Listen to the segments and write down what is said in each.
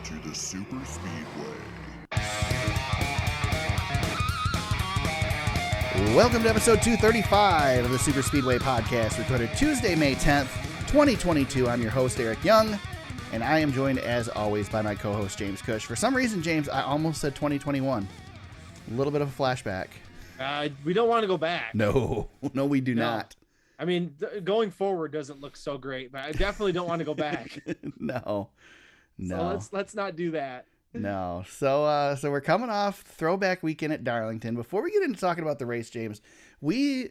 to the Super Speedway. Welcome to episode 235 of the Super Speedway podcast, recorded Tuesday, May 10th, 2022. I'm your host, Eric Young, and I am joined, as always, by my co-host, James Cush. For some reason, James, I almost said 2021. A little bit of a flashback. We don't want to go back. No, we do not. I mean, going forward doesn't look so great, but I definitely don't want to go back. No. So let's not do that. No. So we're coming off throwback weekend at Darlington. Before we get into talking about the race, James, we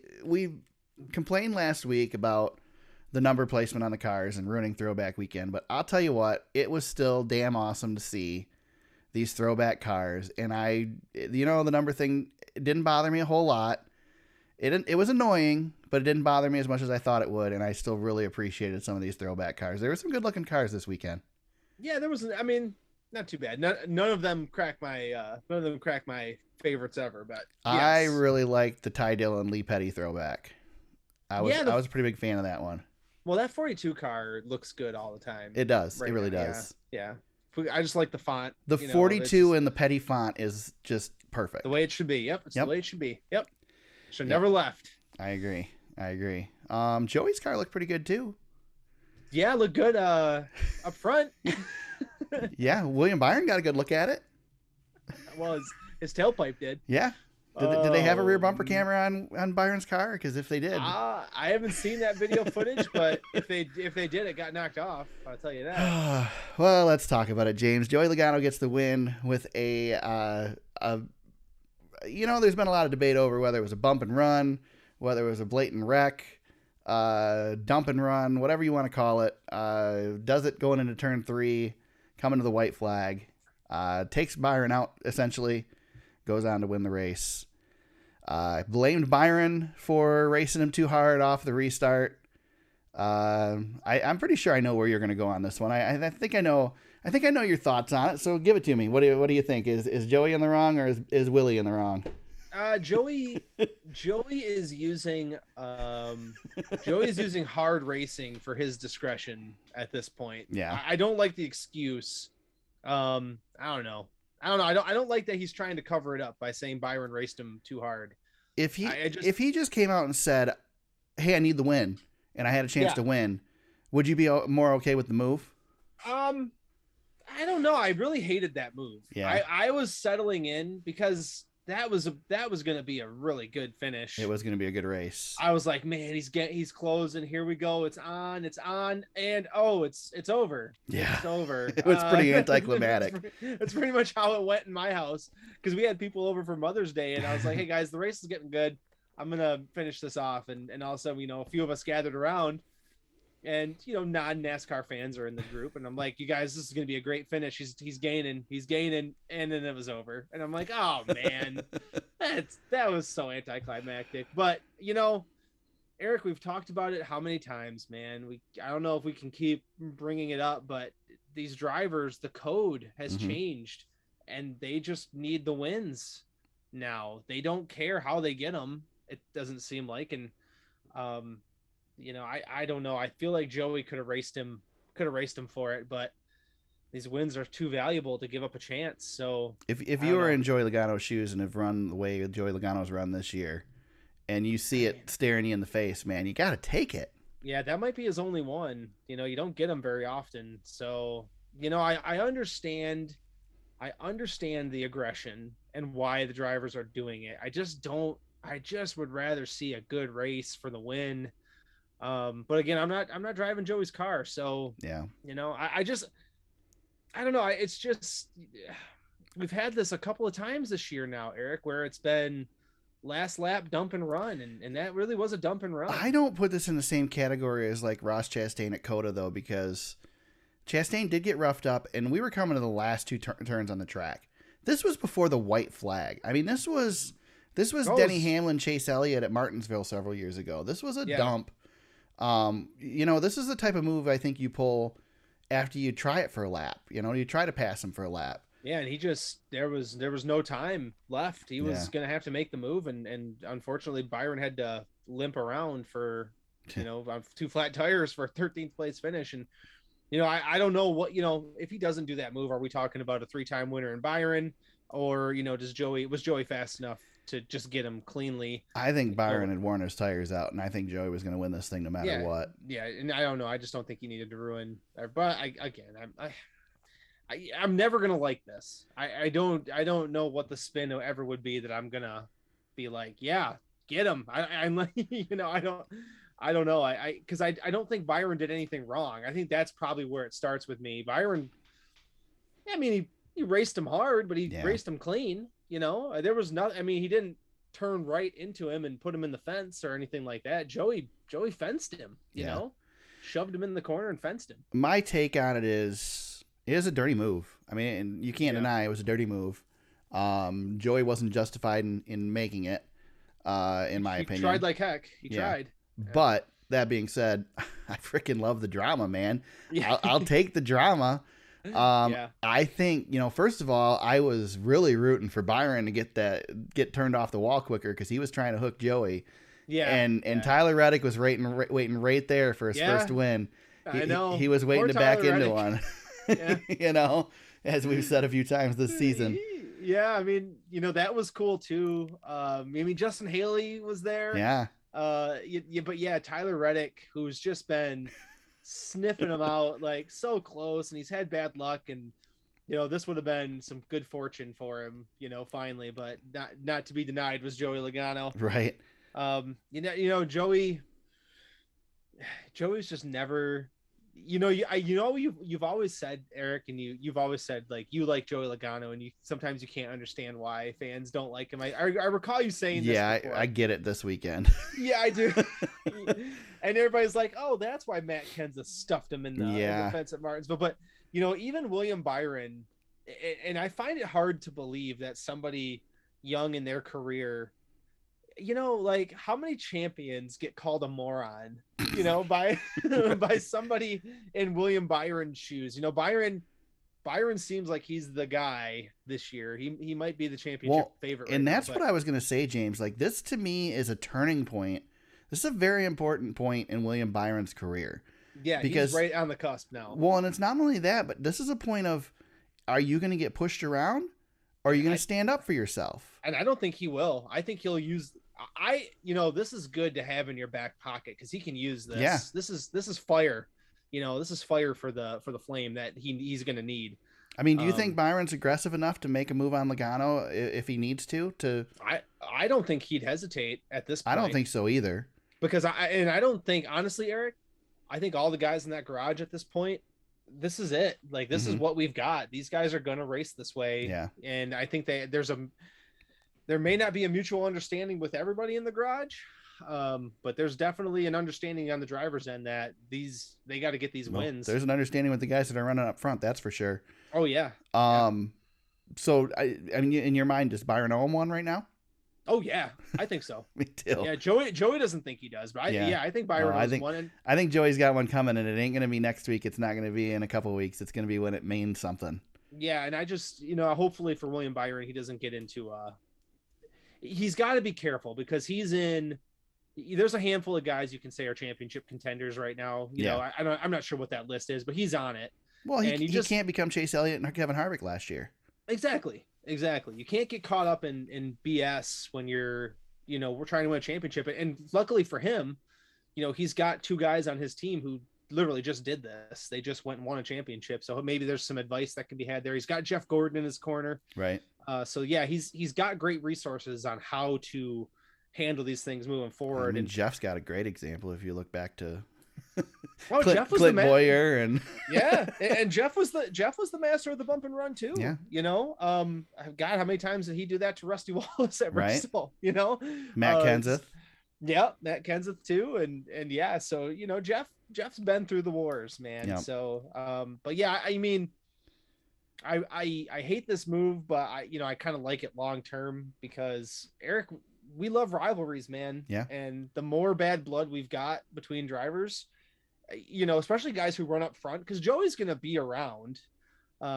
complained last week about the number placement on the cars and ruining throwback weekend, but I'll tell you what, it was still damn awesome to see these throwback cars. And the number thing, it didn't bother me a whole lot. It was annoying, but it didn't bother me as much as I thought it would, and I still really appreciated some of these throwback cars. There were some good-looking cars this weekend. Yeah, there was. I mean, not too bad. None of them crack my favorites ever. But yes. I really liked the Ty Dillon Lee Petty throwback. I was a pretty big fan of that one. Well, that 42 car looks good all the time. It does. Right it really now. does. Yeah. I just like the font. The 42 and the Petty font is just perfect. The way it should be. Yep. It's the way it should be. Yep. Should Yep. never left. I agree. Joey's car looked pretty good too. Yeah, looked good up front. Yeah, William Byron got a good look at it. Well, his tailpipe did. Yeah. Did they have a rear bumper camera on Byron's car? Because if they did, I haven't seen that video footage, but if they did, it got knocked off. I'll tell you that. Well, let's talk about it, James. Joey Logano gets the win with there's been a lot of debate over whether it was a bump and run, whether it was a blatant wreck, dump and run, whatever you want to call it. Does it going into turn 3, coming to the white flag, takes Byron out, essentially, goes on to win the race. Blamed Byron for racing him too hard off the restart. I'm pretty sure I know where you're going to go on this one. I think I know your thoughts on it. So give it to me. What do you think? Is Joey in the wrong, or is Willie in the wrong? Joey is using hard racing for his discretion at this point. Yeah. I don't like the excuse. I don't know. I don't like that he's trying to cover it up by saying Byron raced him too hard. If he just came out and said, "Hey, I need the win," and I had a chance to win, would you be more okay with the move? I don't know. I really hated that move. Yeah. I was settling in because that was going to be a really good finish. It was going to be a good race. I was like, man, he's closing. Here we go. It's on, and it's over. Yeah, it's over. It was pretty anticlimactic. That's pretty much how it went in my house, because we had people over for Mother's Day, and I was like, hey guys, the race is getting good. I'm gonna finish this off, and all of a sudden, a few of us gathered around. And non-NASCAR fans are in the group, and I'm like, "You guys, this is gonna be a great finish. He's gaining, and then it was over." And I'm like, "Oh man, that was so anticlimactic." But Eric, we've talked about it how many times, man. I don't know if we can keep bringing it up, but these drivers, the code has changed, and they just need the wins now. They don't care how they get them. It doesn't seem like, and I don't know. I feel like Joey could have raced him for it, but these wins are too valuable to give up a chance. So if you were in Joey Logano's shoes and have run the way Joey Logano's run this year, and you see it staring you in the face, man, you got to take it. Yeah, that might be his only one. You don't get them very often. So, I understand the aggression and why the drivers are doing it. I just would rather see a good race for the win. But again, I'm not driving Joey's car, so yeah, I don't know. It's just, we've had this a couple of times this year now, Eric, where it's been last lap dump and run, and that really was a dump and run. I don't put this in the same category as like Ross Chastain at COTA though, because Chastain did get roughed up, and we were coming to the last two turns on the track. This was before the white flag. I mean, this was Denny Hamlin, Chase Elliott at Martinsville several years ago. This was a dump. This is the type of move I think you pull after you try it for a lap. You try to pass him for a lap. Yeah, and he just there was no time left. He was gonna have to make the move, and unfortunately Byron had to limp around for on 2 flat tires for a 13th place finish. And I don't know what, if he doesn't do that move, are we talking about a 3-time winner in Byron, or was Joey fast enough to just get him cleanly? I think Byron had worn his tires out, and I think Joey was going to win this thing no matter what. Yeah, and I don't know. I just don't think he needed to ruin. But I'm never gonna like this. I don't know what the spin ever would be that I'm gonna be like, yeah, get him. I'm like, I don't know. Because I don't think Byron did anything wrong. I think that's probably where it starts with me. Byron, I mean, he raced him hard, but he raced him clean. There was nothing. I mean, he didn't turn right into him and put him in the fence or anything like that. Joey fenced him. You know, shoved him in the corner and fenced him. My take on it is a dirty move. I mean, you can't deny it was a dirty move. Joey wasn't justified in making it. In my opinion, he tried like heck. He tried. But that being said, I freaking love the drama, man. I'll take the drama. I think, first of all, I was really rooting for Byron to get turned off the wall quicker because he was trying to hook Joey. Yeah. And Tyler Reddick was waiting right there for his first win. I know. He was waiting to back into one. As we've said a few times this season. Yeah, I mean, that was cool too. I mean, Justin Haley was there. Yeah. But Tyler Reddick, who's just been sniffing him out like so close, and he's had bad luck, and this would have been some good fortune for him, finally, but not to be denied was Joey Logano. Right. Joey's just never, you've always said, Eric, and you've always said like you like Joey Logano, and sometimes you can't understand why fans don't like him. I recall you saying this. Yeah, I get it this weekend. Yeah, I do. And everybody's like, oh, that's why Matt Kenseth stuffed him in the fence at Martinsville. But even William Byron, and I find it hard to believe that somebody young in their career, like how many champions get called a moron, by by somebody in William Byron's shoes. Byron seems like he's the guy this year. He might be the championship favorite. And that's what I was going to say, James. Like, this to me is a turning point. This is a very important point in William Byron's career. Yeah, because he's right on the cusp now. Well, and it's not only that, but this is a point of, are you going to get pushed around, or are you going to stand up for yourself? And I don't think he will. I think he'll use. This is good to have in your back pocket because he can use this. Yeah. This is fire. This is fire for the flame that he's going to need. I mean, do you think Byron's aggressive enough to make a move on Logano if he needs to? I don't think he'd hesitate at this point. I don't think so either. Because I don't think, honestly, Eric, I think all the guys in that garage at this point, this is it. Like, this is what we've got. These guys are going to race this way. Yeah. And I think there may not be a mutual understanding with everybody in the garage. But there's definitely an understanding on the driver's end that they got to get these wins. There's an understanding with the guys that are running up front. That's for sure. Oh yeah. So I mean, in your mind, does Byron owe him one right now? Oh yeah, I think so. Me too. Yeah, Joey doesn't think he does, but I think Byron owes one. I think Joey's got one coming, and it ain't gonna be next week. It's not gonna be in a couple of weeks. It's gonna be when it means something. Yeah, and I just hopefully for William Byron, he doesn't get into he's got to be careful because there's a handful of guys you can say are championship contenders right now. I'm not sure what that list is, but he's on it. Well, he just can't become Chase Elliott and Kevin Harvick last year. Exactly. You can't get caught up in BS when we're trying to win a championship. And luckily for him, he's got two guys on his team who literally just did this. They just went and won a championship. So maybe there's some advice that can be had there. He's got Jeff Gordon in his corner. Right. So yeah, he's got great resources on how to handle these things moving forward. And Jeff's got a great example if you look back to Jeff was Clint the Boyer and and Jeff was the master of the bump and run too. Yeah. God, how many times did he do that to Rusty Wallace at Bristol? Matt Kenseth. Yeah, Matt Kenseth too. And yeah, so Jeff's been through the wars, man. Yep. So but yeah, I mean I hate this move, but I kind of like it long term because Eric, we love rivalries, man. Yeah. And the more bad blood we've got between drivers, especially guys who run up front, because Joey's going to be around.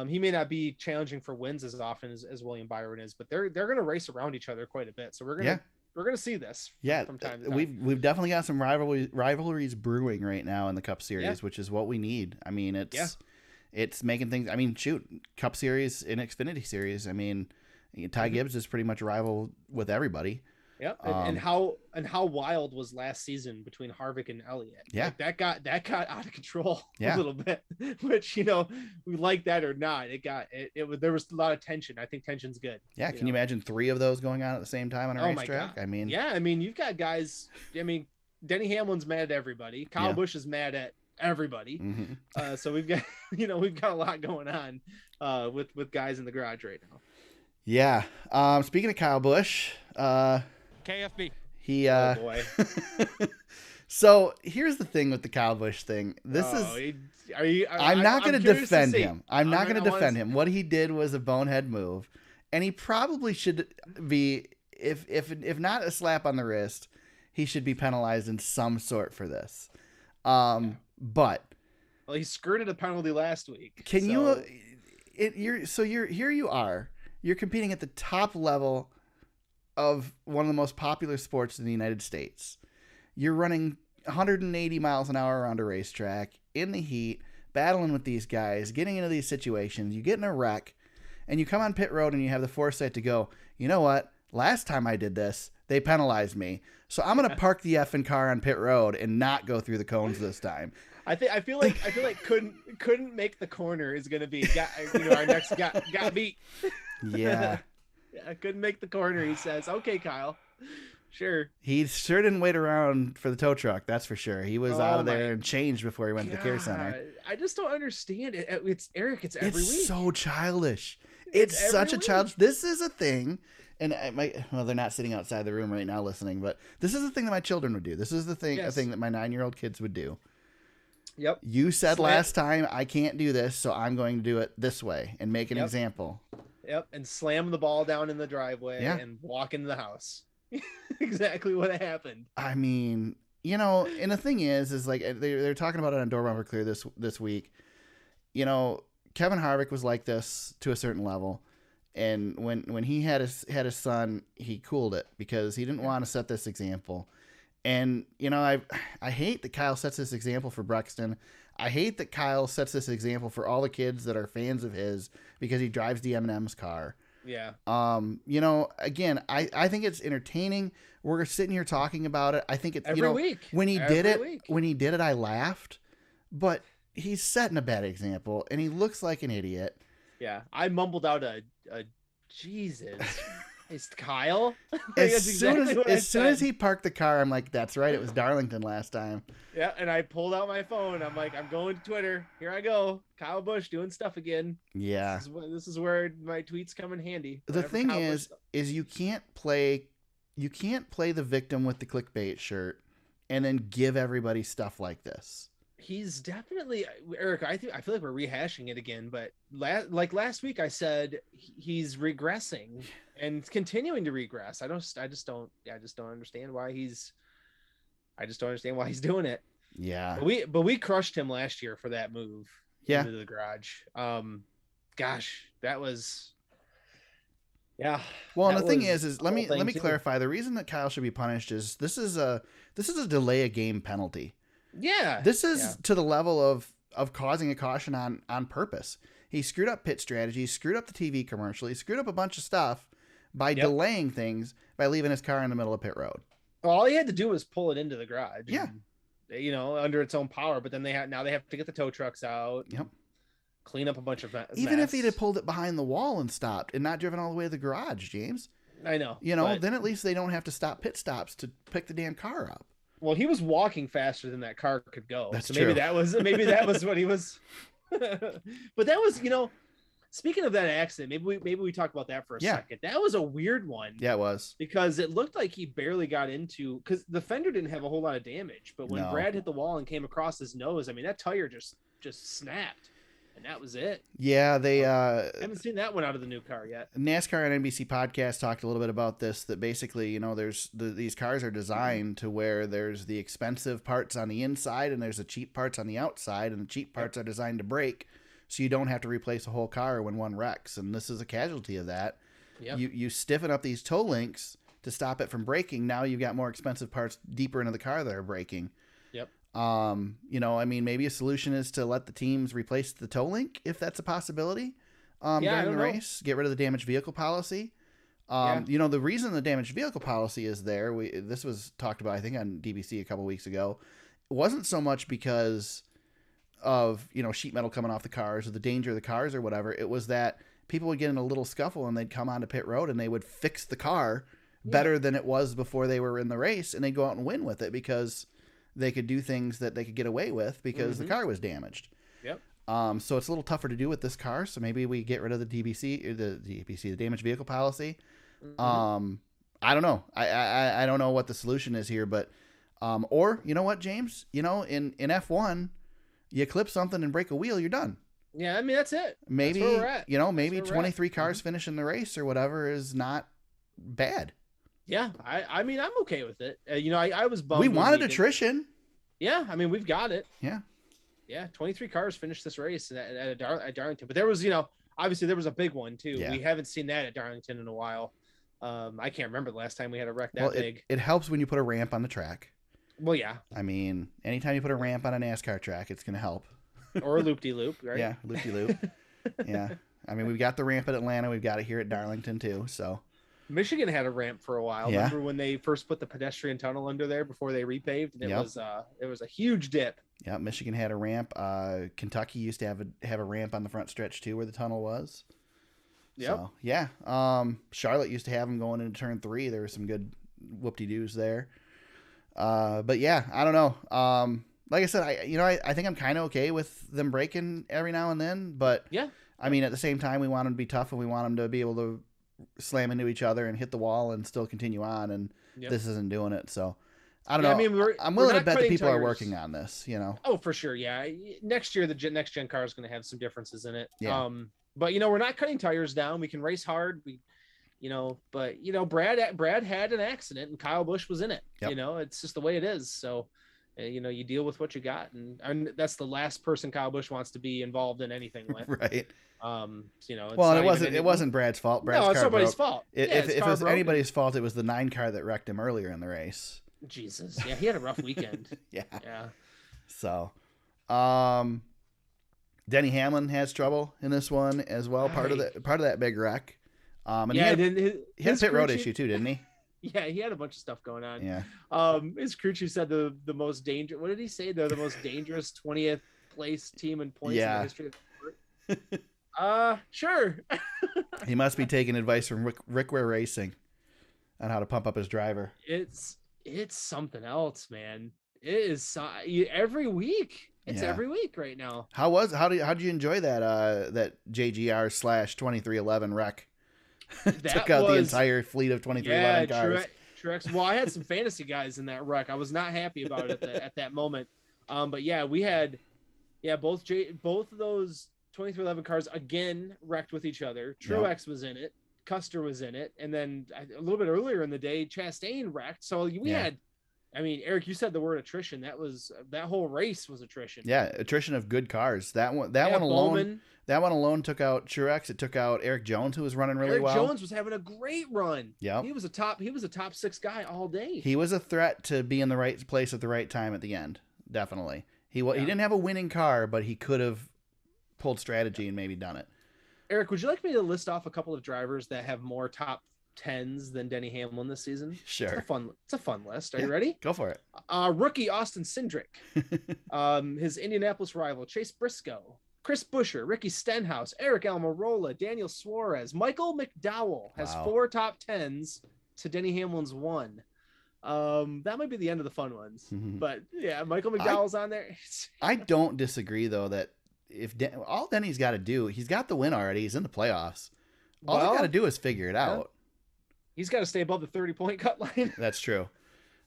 He may not be challenging for wins as often as William Byron is, but they're going to race around each other quite a bit. So we're going to see this. Yeah, from time to time. we've definitely got some rivalries brewing right now in the Cup Series, which is what we need. I mean, it's making things. I mean, shoot, Cup Series and Xfinity Series. I mean, Ty Gibbs is pretty much a rival with everybody. Yep, and how wild was last season between Harvick and Elliott? Yeah, like that got out of control a little bit. Which we like that or not, there was a lot of tension. I think tension's good. Yeah, can you imagine 3 of those going on at the same time on a racetrack? I mean, you've got guys. I mean, Denny Hamlin's mad at everybody. Kyle Busch is mad at everybody. Mm-hmm. So we've got we've got a lot going on with guys in the garage right now. Yeah. Speaking of Kyle Busch, KFB. He oh boy. So here's the thing with the Kyle Busch thing. I'm not going to defend him. I'm not going to defend him. What he did was a bonehead move, and he probably should be, if not a slap on the wrist, he should be penalized in some sort for this. But he skirted a penalty last week. You're competing at the top level of one of the most popular sports in the United States. You're running 180 miles an hour around a racetrack in the heat, battling with these guys, getting into these situations. You get in a wreck, and you come on pit road and you have the foresight to go, you know what? Last time I did this, they penalized me. So I'm going to park the effing car on pit road and not go through the cones this time. I feel like couldn't make the corner is going to be our next got beat. Yeah. I couldn't make the corner. He says, "Okay, Kyle, sure." He sure didn't wait around for the tow truck. That's for sure. He was out of there and changed before he went to the care center. I just don't understand it. It's Eric. It's every week. It's so childish. It's such a childish. This is a thing, and they're not sitting outside the room right now listening, but this is the thing that my children would do. This is a thing that my 9-year-old kids would do. Yep. You said last time I can't do this, so I'm going to do it this way and make an example. Yep, and slam the ball down in the driveway and walk into the house. Exactly what happened. I mean, and the thing is like they're talking about it on Door Bumper Clear this week. Kevin Harvick was like this to a certain level, and when he had his son, he cooled it because he didn't want to set this example. And I hate that Kyle sets this example for Brexton. I hate that Kyle sets this example for all the kids that are fans of his because he drives the M&M's car. Yeah. Again, I think it's entertaining. We're sitting here talking about it. I think it's every week. When he did it, I laughed, but he's setting a bad example and he looks like an idiot. Yeah. I mumbled out a Jesus. It's Kyle. As soon as he parked the car, I'm like, that's right. It was Darlington last time. Yeah. And I pulled out my phone. I'm like, I'm going to Twitter. Here I go. Kyle Busch doing stuff again. Yeah. This is where my tweets come in handy. The thing is you can't play the victim with the clickbait shirt and then give everybody stuff like this. He's definitely, Eric, I feel like we're rehashing it again, but last week I said he's regressing and continuing to regress. I just don't understand why he's doing it. Yeah. But we crushed him last year for that move into the garage. Gosh, that was Well, and the thing is let me clarify. The reason that Kyle should be punished is this is a delay a game penalty. Yeah. This is to the level of causing a caution on purpose. He screwed up pit strategy, screwed up the TV commercial, he screwed up a bunch of stuff by delaying things by leaving his car in the middle of pit road. All he had to do was pull it into the garage. Yeah. And, under its own power, but then they have to get the tow trucks out. Yep. Clean up a bunch of mess. Even if he'd have pulled it behind the wall and stopped and not driven all the way to the garage, James. I know. Then at least they don't have to stop pit stops to pick the damn car up. Well, he was walking faster than that car could go. That's so true. Maybe that was what he was. But that was, speaking of that accident, maybe we talk about that for a second. That was a weird one. Yeah, it was. Because it looked like he barely got into, because the fender didn't have a whole lot of damage, but when Brad hit the wall and came across his nose, I mean, that tire just snapped. And that was it. Yeah, they I haven't seen that one out of the new car yet. NASCAR and NBC podcast talked a little bit about this, that basically, there's these cars are designed to where there's the expensive parts on the inside and there's the cheap parts on the outside, and the cheap parts are designed to break so you don't have to replace a whole car when one wrecks, and this is a casualty of that. Yep. You stiffen up these toe links to stop it from breaking. Now you've got more expensive parts deeper into the car that are breaking. Yep. I mean, maybe a solution is to let the teams replace the tow link if that's a possibility. During the race, get rid of the damaged vehicle policy. The reason the damaged vehicle policy is there, this was talked about, I think, on DBC a couple weeks ago. It wasn't so much because of, sheet metal coming off the cars or the danger of the cars or whatever. It was that people would get in a little scuffle and they'd come onto pit road and they would fix the car better than it was before they were in the race, and they'd go out and win with it because they could do things that they could get away with because the car was damaged. Yep. So it's a little tougher to do with this car. So maybe we get rid of the the damaged vehicle policy. I don't know. I don't know what the solution is here, but, or you know what, James, in F1, you clip something and break a wheel, you're done. Yeah. I mean, that's it. Maybe, that's where we're at. Maybe 23 cars finishing the race or whatever is not bad. Yeah. I mean, I'm okay with it. I was bummed. We wanted attrition. Yeah. I mean, we've got it. Yeah. Yeah. 23 cars finished this race at Darlington, but there was, obviously there was a big one too. Yeah. We haven't seen that at Darlington in a while. I can't remember the last time we had a wreck that big. It helps when you put a ramp on the track. Well, yeah. I mean, anytime you put a ramp on a NASCAR track, it's going to help. Or a loop-de-loop, right? Yeah, loop-de-loop. Yeah. I mean, we've got the ramp at Atlanta. We've got it here at Darlington, too. So Michigan had a ramp for a while. Yeah. Remember when they first put the pedestrian tunnel under there before they repaved? And it was a huge dip. Yeah, Michigan had a ramp. Kentucky used to have a ramp on the front stretch, too, where the tunnel was. Yep. So, yeah. Charlotte used to have them going into turn 3. There were some good whoop-de-doos there. But yeah, I don't know. Like I said, I think I'm kind of okay with them breaking every now and then, but yeah, I mean, at the same time, we want them to be tough and we want them to be able to slam into each other and hit the wall and still continue on. And this isn't doing it. So I don't know. I mean, I'm willing to bet that people tires. are working on this, Oh, for sure. Yeah. Next year, the next gen car is going to have some differences in it. Yeah. But we're not cutting tires down. We can race hard. But Brad had an accident and Kyle Busch was in it. Yep. It's just the way it is. So, you deal with what you got, and that's the last person Kyle Busch wants to be involved in anything with. Right. It wasn't Brad's fault. Brad's no, it's car somebody's broke. fault. If it was anybody's fault, it was the 9 car that wrecked him earlier in the race. Jesus. Yeah. He had a rough weekend. Yeah. Yeah. So, Denny Hamlin has trouble in this one as well. Part of that big wreck. And he had a pit road issue too, didn't he? Yeah, he had a bunch of stuff going on. Yeah. His crew chief said the most dangerous. What did he say? They're the most dangerous 20th place team in points in the history of the sport. Sure. He must be taking advice from Rick Ware Racing on how to pump up his driver. It's something else, man. It is every week. It's every week right now. How did you enjoy that JGR/2311 wreck? Took out the entire fleet of 2311 cars. Truex. Well, I had some fantasy guys in that wreck. I was not happy about it at that moment. But yeah, we had both of those 2311 cars again wrecked with each other. Truex was in it. Custer was in it, and then a little bit earlier in the day, Chastain wrecked. So we had. I mean, Eric, you said the word attrition. That whole race was attrition. Yeah, attrition of good cars. That one alone. Bowman. That one alone took out Truex. It took out Eric Jones, who was running really well. Eric Jones was having a great run. Yeah, he was a top 6 guy all day. He was a threat to be in the right place at the right time at the end. Definitely, he didn't have a winning car, but he could have pulled strategy and maybe done it. Eric, would you like me to list off a couple of drivers that have more top 10s than Denny Hamlin this season? Sure. It's a fun list. Are you ready? Go for it. Rookie Austin Cindric, his Indianapolis rival Chase Briscoe, Chris Buescher, Ricky Stenhouse, Eric Almirola, Daniel Suarez, Michael McDowell has 4 top 10s to Denny Hamlin's 1. That might be the end of the fun ones, but yeah, Michael McDowell's on there. I don't disagree though that if all Denny's got to do, he's got the win already. He's in the playoffs. All he got to do is figure it out. He's got to stay above the 30-point cut line. That's true.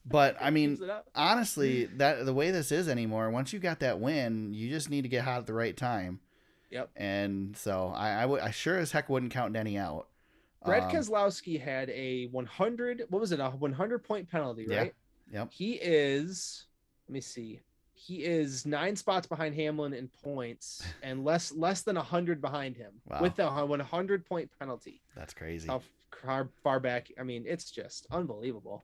But I mean, honestly, that the way this is anymore, once you got that win, you just need to get hot at the right time. Yep. And so I sure as heck wouldn't count Denny out. Brad Keselowski had a 100. What was it? A 100-point penalty, right? Yep. He is. Let me see. He is 9 spots behind Hamlin in points and less than 100 behind him with a 100-point penalty. That's crazy. How far back? I mean, it's just unbelievable.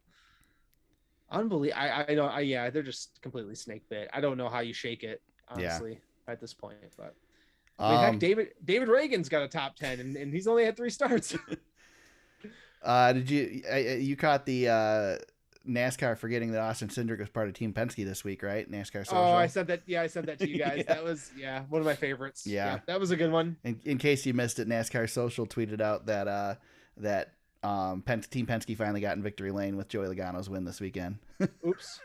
I know. Yeah, they're just completely snake bit. I don't know how you shake it, honestly, at this point. But I mean, heck, David Reagan's got a top 10, and he's only had 3 starts. Did you caught the NASCAR forgetting that Austin Cindric was part of Team Penske this week, right? NASCAR Social. Oh, I said that. Yeah, I said that to you guys. That was one of my favorites. Yeah, that was a good one. In case you missed it, NASCAR Social tweeted out that Team Penske finally got in victory lane with Joey Logano's win this weekend. Oops.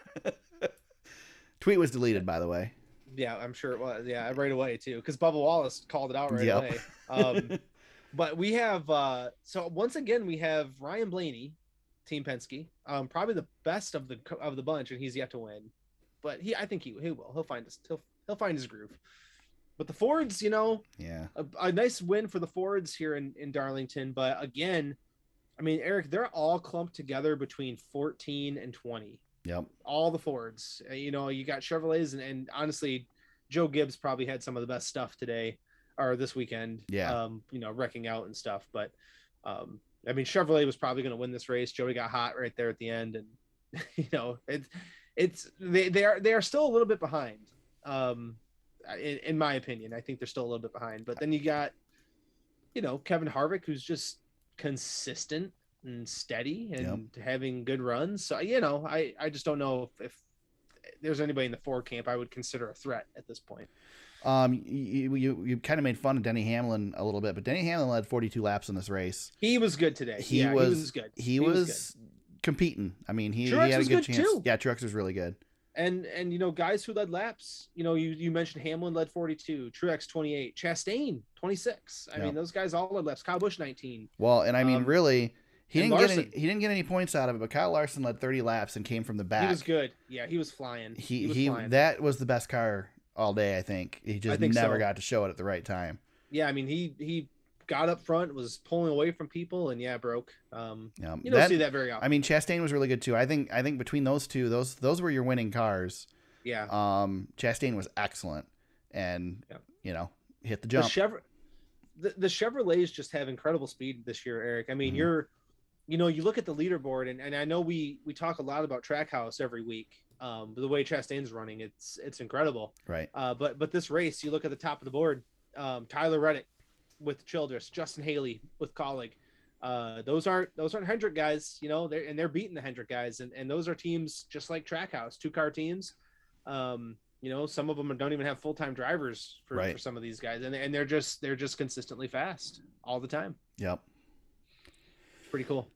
Tweet was deleted, by the way. Yeah, I'm sure it was. Yeah, right away too, because Bubba Wallace called it out right away. But we have so once again we have Ryan Blaney, Team Penske, probably the best of the bunch, and he's yet to win. But I think he will. He'll find his groove. But the Fords, a nice win for the Fords here in Darlington. But again, I mean, Eric, they're all clumped together between 14 and 20. Yep. All the Fords. You got Chevrolets, and honestly, Joe Gibbs probably had some of the best stuff today or this weekend. Yeah. Wrecking out and stuff. But I mean, Chevrolet was probably going to win this race. Joey got hot right there at the end, and they are still a little bit behind. In my opinion, I think they're still a little bit behind. But then you got, Kevin Harvick, who's just consistent and steady and having good runs. So I just don't know if there's anybody in the Ford camp I would consider a threat at this point. You kind of made fun of Denny Hamlin a little bit, but Denny Hamlin led 42 laps in this race. He was good today. He was good. He was competing. I mean, he had a good chance. Too. Yeah, Truex was really good. And guys who led laps, you mentioned Hamlin led 42, Truex 28, Chastain 26. I mean, those guys all led laps. Kyle Busch 19. Well, and I mean, really, he didn't get any points out of it, but Kyle Larson led 30 laps and came from the back. He was good. Yeah, he was flying. That was the best car all day, I think. He just never got to show it at the right time. Yeah, I mean, he got up front, was pulling away from people, and broke. You don't see that very often. I mean, Chastain was really good too. I think between those two, those were your winning cars. Yeah. Chastain was excellent, and hit the jump. The Chevrolets just have incredible speed this year, Eric. I mean, you look at the leaderboard, and I know we talk a lot about Trackhouse every week. The way Chastain's running, it's incredible. Right. But this race, you look at the top of the board, Tyler Reddick with Childress, Justin Haley with Colleague. Those aren't Hendrick guys, they're beating the Hendrick guys, and those are teams just like Trackhouse, 2-car teams. Some of them don't even have full-time drivers for some of these guys, and they're just consistently fast all the time. Yep. Pretty cool.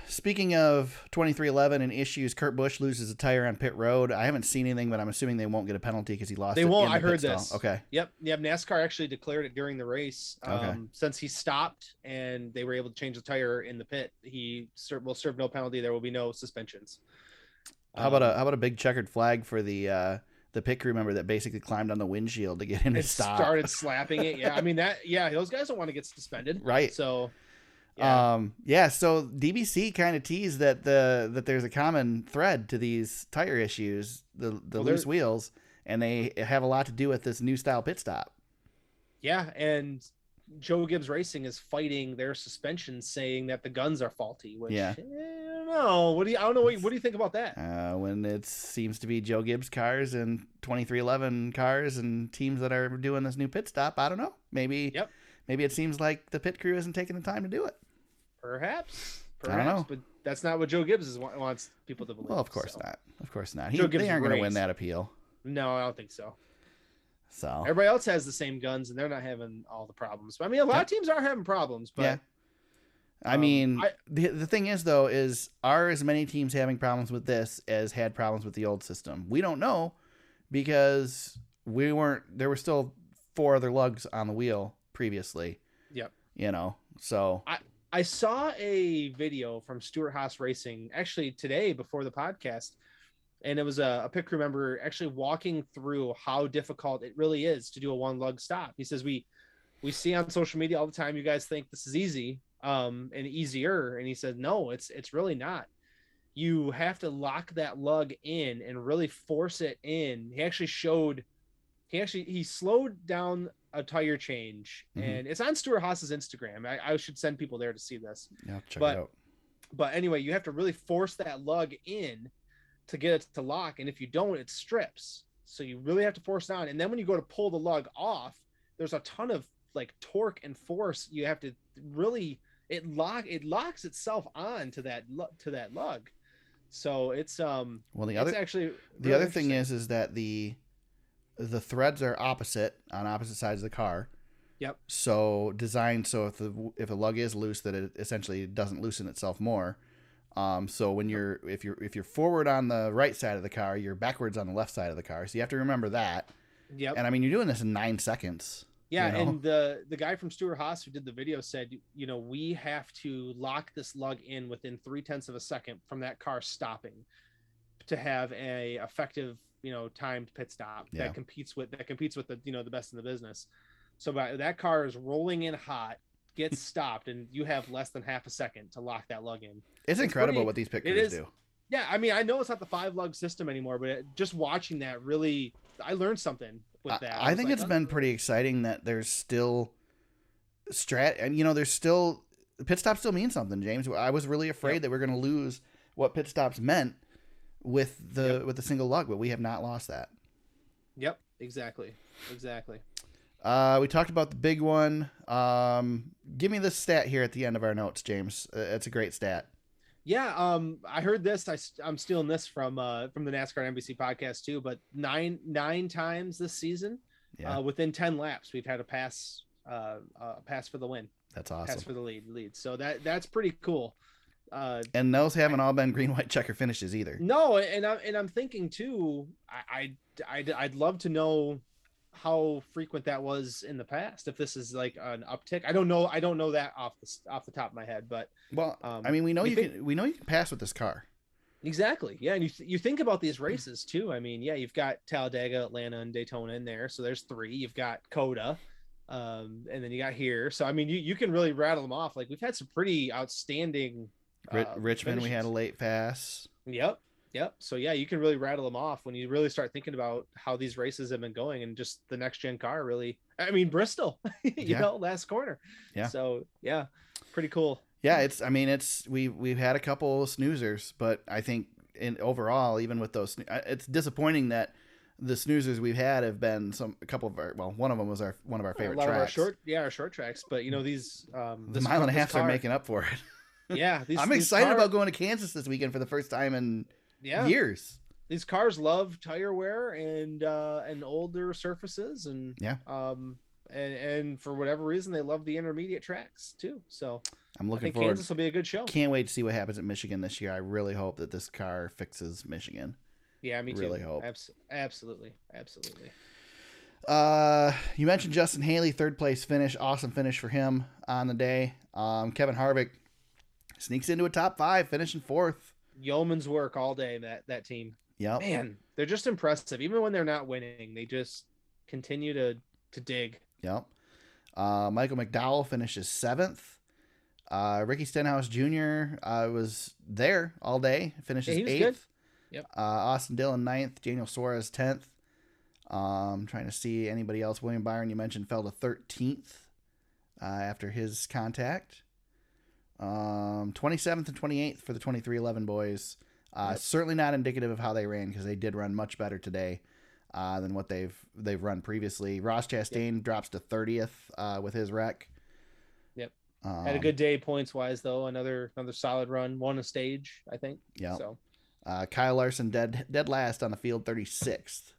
Speaking of 2311 and issues, Kurt Busch loses a tire on pit road. I haven't seen anything, but I'm assuming they won't get a penalty because he lost it. They won't. In the I heard pit this. Stall. Okay. Yep. NASCAR actually declared it during the race. Since he stopped and they were able to change the tire in the pit, he will serve no penalty. There will be no suspensions. How about a big checkered flag for the pit crew member that basically climbed on the windshield to get him to stop? Started slapping it. Yeah. I mean those guys don't want to get suspended. Right. So. Yeah. So DBC kind of teased that there's a common thread to these tire issues, the loose wheels, and they have a lot to do with this new style pit stop. Yeah, and Joe Gibbs Racing is fighting their suspension, saying that the guns are faulty. Which I don't know. What do you think about that? When it seems to be Joe Gibbs cars and 2311 cars and teams that are doing this new pit stop, I don't know. Maybe it seems like the pit crew isn't taking the time to do it. Perhaps. I don't know. But that's not what Joe Gibbs wants people to believe. Well, of course not. Of course not. They aren't going to win that appeal. No, I don't think so. So everybody else has the same guns, and they're not having all the problems. I mean, a lot of teams are having problems, but I mean, the thing is, though, are as many teams having problems with this as had problems with the old system? We don't know because there were still 4 other lugs on the wheel previously. Yep. So I saw a video from Stuart Haas Racing actually today before the podcast, and it was a pit crew member actually walking through how difficult it really is to do a 1 lug stop. He says, we see on social media all the time, you guys think this is easy and easier. And he said, no, it's really not. you have to lock that lug in and really force it in. He slowed down a tire change, and it's on Stuart Haas's Instagram. I should send people there to see this. Yeah, check it out. But anyway, you have to really force that lug in to get it to lock, and if you don't, it strips. So you really have to force down. And then when you go to pull the lug off, there's a ton of like torque and force. You have to really it locks itself on to that lug. So it's the other thing is that the threads are opposite on opposite sides of the car. Yep. So designed so if the lug is loose, that it essentially doesn't loosen itself more. So when if you're forward on the right side of the car, you're backwards on the left side of the car. So you have to remember that. Yep. And I mean, you're doing this in 9 seconds. Yeah, you know? And the guy from Stuart Haas who did the video said, we have to lock this lug in within 0.3 of a second from that car stopping to have a effective, timed pit stop that competes with the the best in the business. So that car is rolling in hot, gets stopped, and you have less than half a second to lock that lug in. It's incredible what these pit crews do. Yeah, I mean, I know it's not the 5-lug system anymore, but just watching that really, I learned something with that. I think it's been pretty exciting that there's still there's still pit stops still mean something, James. I was really afraid that we're going to lose what pit stops meant with the single lug, but we have not lost that. Yep, exactly. We talked about the big one. Give me this stat here at the end of our notes, James. It's a great stat. Yeah, I heard this. I'm stealing this from the NASCAR NBC podcast too. But nine times this season, within 10 laps, we've had a pass for the win. That's awesome. Pass for the lead. So that's pretty cool. And those haven't all been green, white checker finishes either. No, and I'm thinking too. I'd love to know how frequent that was in the past. If this is like an uptick, I don't know that off the top of my head. But I mean, we know you can pass with this car. Exactly. Yeah, and you think about these races too. I mean, yeah, you've got Talladega, Atlanta, and Daytona in there, so there's 3. You've got Coda, and then you got here. So I mean, you can really rattle them off. Like we've had some pretty outstanding. Richmond, we had a late pass. Yep. So yeah, you can really rattle them off when you really start thinking about how these races have been going, and just the next gen car really. I mean, Bristol, last corner. Yeah. So yeah, pretty cool. Yeah, we've had a couple of snoozers, but I think overall, even with those, it's disappointing that the snoozers we've had have been one of them was one of our favorite tracks. Our short tracks, but these the mile and a half are making up for it. Yeah, I'm excited about going to Kansas this weekend for the first time in years. These cars love tire wear and older surfaces, and and for whatever reason they love the intermediate tracks too. So I'm looking forward. Kansas will be a good show. Can't wait to see what happens at Michigan this year. I really hope that this car fixes Michigan. Yeah, me too. Really hope. Absolutely. You mentioned Justin Haley, 3rd place finish. Awesome finish for him on the day. Kevin Harvick sneaks into a top 5, finishing 4th. Yeoman's work all day, that team. Yep. Man, they're just impressive. Even when they're not winning, they just continue to dig. Yep. Michael McDowell finishes 7th. Ricky Stenhouse Jr. Was there all day, finishes 8th. Good. Yep. Austin Dillon 9th. Daniel Suarez 10th. Trying to see anybody else. William Byron, you mentioned, fell to 13th after his contact. 27th and 28th for the 2311 boys. Certainly not indicative of how they ran, because they did run much better today than what they've run previously. Ross Chastain drops to 30th with his wreck. Yep. Had a good day points wise though. Another solid run. Won a stage, I think. Yeah. So Kyle Larson dead last on the field, 36th.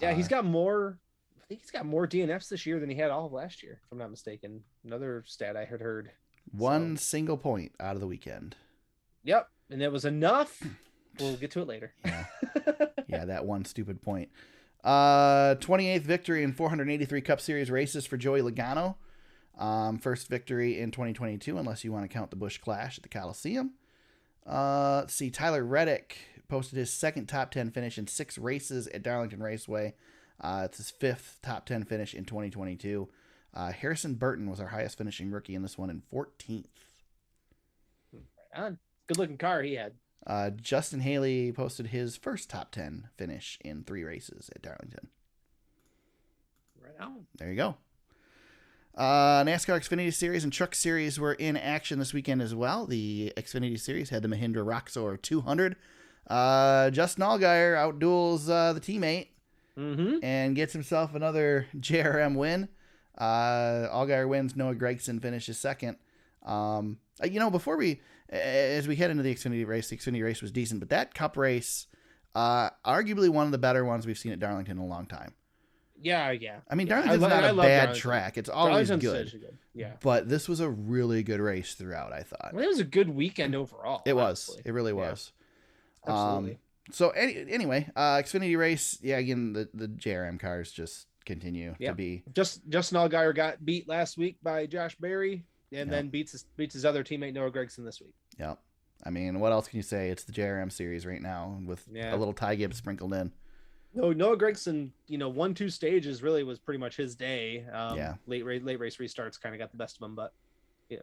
Yeah, he's got more. I think he's got more DNFs this year than he had all of last year, if I'm not mistaken. Another stat I had heard. One single point out of the weekend. Yep, and it was enough. We'll get to it later. Yeah, that one stupid point. 28th victory in 483 Cup Series races for Joey Logano. First victory in 2022, unless you want to count the Busch Clash at the Coliseum. Let's see, Tyler Reddick posted his 2nd top 10 finish in 6 races at Darlington Raceway. It's his 5th top 10 finish in 2022. Harrison Burton was our highest finishing rookie in this one in 14th. Right on. Good looking car he had. Justin Haley posted his first top 10 finish in 3 races at Darlington. Right on. There you go. NASCAR Xfinity Series and Truck Series were in action this weekend as well. The Xfinity Series had the Mahindra Roxor 200. Justin Allgaier outduels the teammate and gets himself another JRM win. Allgaier wins. Noah Gragson finishes second. Before as we head into the Xfinity race was decent, but that Cup race, arguably one of the better ones we've seen at Darlington in a long time. Yeah. I mean, Yeah. Darlington's not a bad Darlington. track. It's always Darlington's good. Yeah. But this was a really good race throughout, I thought. Well, it was a good weekend overall. It honestly. was. It really was. Absolutely. So anyway, Xfinity race, again, the JRM cars just continue to be. Justin Allgaier got beat last week by Josh Berry, and then beats his other teammate Noah Gragson this week. Yep. I mean, what else can you say? It's the JRM series right now with a little Ty Gibbs sprinkled in. No, Noah Gragson, 1-2 stages really was pretty much his day. Late race restarts kind of got the best of him, but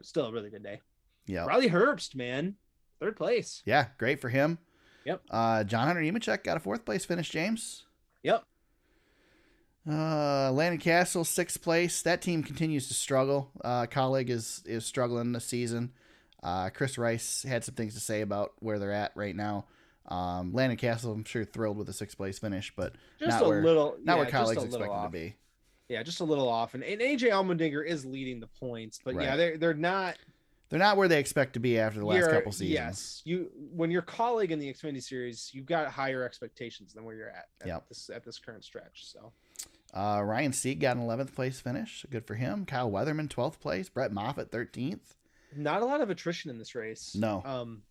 still a really good day. Yeah. Riley Herbst, man, 3rd place. Yeah, great for him. Yep. John Hunter Nemechek got a 4th place finish, James. Yep. Landon Castle, 6th place. That team continues to struggle. Colleague is struggling this season. Chris Rice had some things to say about where they're at right now. Landon Castle, I'm sure, thrilled with the 6th place finish, but just not where Colleagues expect off. to be. Yeah, just a little off. And AJ Allmendinger is leading the points, but they're not. They're not where they expect to be after the last couple seasons. Yes, when you're colleague in the Xfinity Series, you've got higher expectations than where you're at this current stretch. So, Ryan Sieg got an 11th place finish, good for him. Kyle Weatherman 12th place. Brett Moffitt 13th. Not a lot of attrition in this race. No.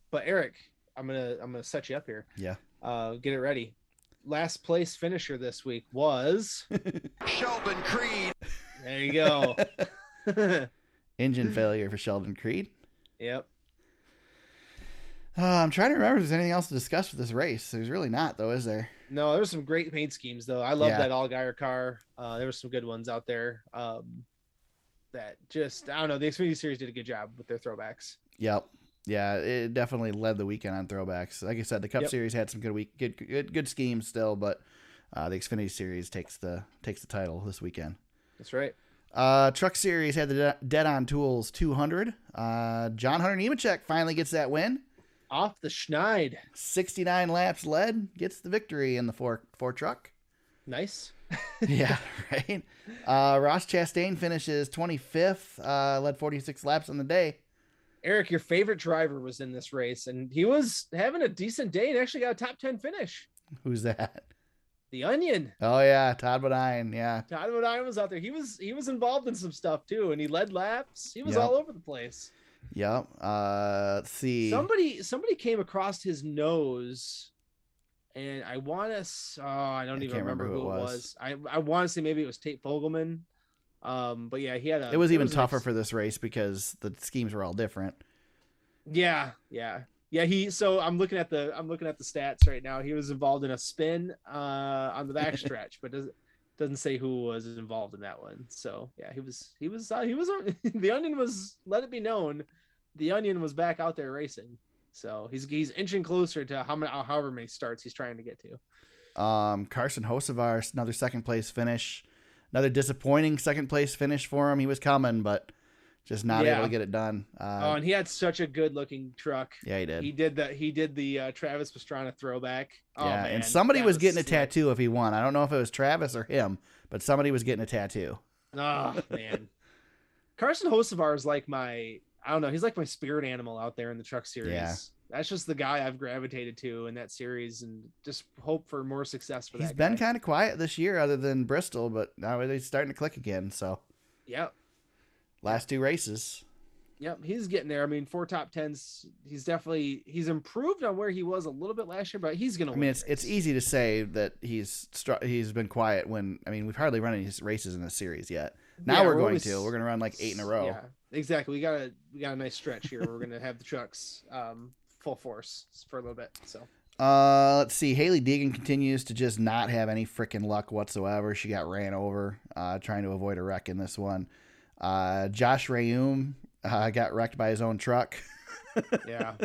But Eric, I'm gonna set you up here. Yeah. Get it ready. Last place finisher this week was Sheldon Creed. There you go. Engine failure for Sheldon Creed. Yep. I'm trying to remember if there's anything else to discuss with this race. There's really not, though, is there? No, there's some great paint schemes, though. I love that Allgaier car. There were some good ones out there. That just, I don't know, the Xfinity Series did a good job with their throwbacks. Yep. Yeah, it definitely led the weekend on throwbacks. Like I said, the Cup Series had some good schemes still, but the Xfinity Series takes the title this weekend. That's right. Truck Series had the Dead On Tools 200. John Hunter Nemechek finally gets that win. Off the schneid. 69 laps led, gets the victory in the four truck. Nice. Yeah, right. Ross Chastain finishes 25th, led 46 laps on the day. Eric, your favorite driver was in this race, and he was having a decent day and actually got a top 10 finish. Who's that? The Onion. Oh yeah, Todd Bodine. Yeah, Todd Bodine was out there. He was involved in some stuff too, and he led laps. He was all over the place. Yep. Let's see. Somebody came across his nose, and I want to. I don't even remember who it was. I want to say maybe it was Tate Fogelman. But yeah, he had a. It was even tougher for this race because the schemes were all different. Yeah. So I'm looking at the stats right now. He was involved in a spin on the backstretch, but doesn't say who was involved in that one. So yeah, he was the Onion was, let it be known, the Onion was back out there racing. So he's inching closer to however many starts he's trying to get to. Carson Hocevar, another second place finish. Another disappointing second place finish for him. He was coming, but just not able to get it done. And he had such a good looking truck. Yeah, he did. He did the Travis Pastrana throwback. Oh, yeah, man, and somebody was getting a tattoo if he won. I don't know if it was Travis or him, but somebody was getting a tattoo. Oh man, Carson Hocevar is like he's like my spirit animal out there in the truck series. Yeah. That's just the guy I've gravitated to in that series, and just hope for more success for that guy. He's been kind of quiet this year other than Bristol, but now he's starting to click again. So, yep. Last 2 races. Yep, he's getting there. I mean, 4 top 10s. He's improved on where he was a little bit last year, but he's going to win. I mean, it's easy to say that he's been quiet when, I mean, we've hardly run any races in this series yet. Now we're going to run like 8 in a row. Yeah, exactly. We got a nice stretch here. We're going to have the trucks full force for a little bit. So let's see. Haley Deegan continues to just not have any freaking luck whatsoever. She got ran over trying to avoid a wreck in this one. Josh Rayum got wrecked by his own truck. Yeah.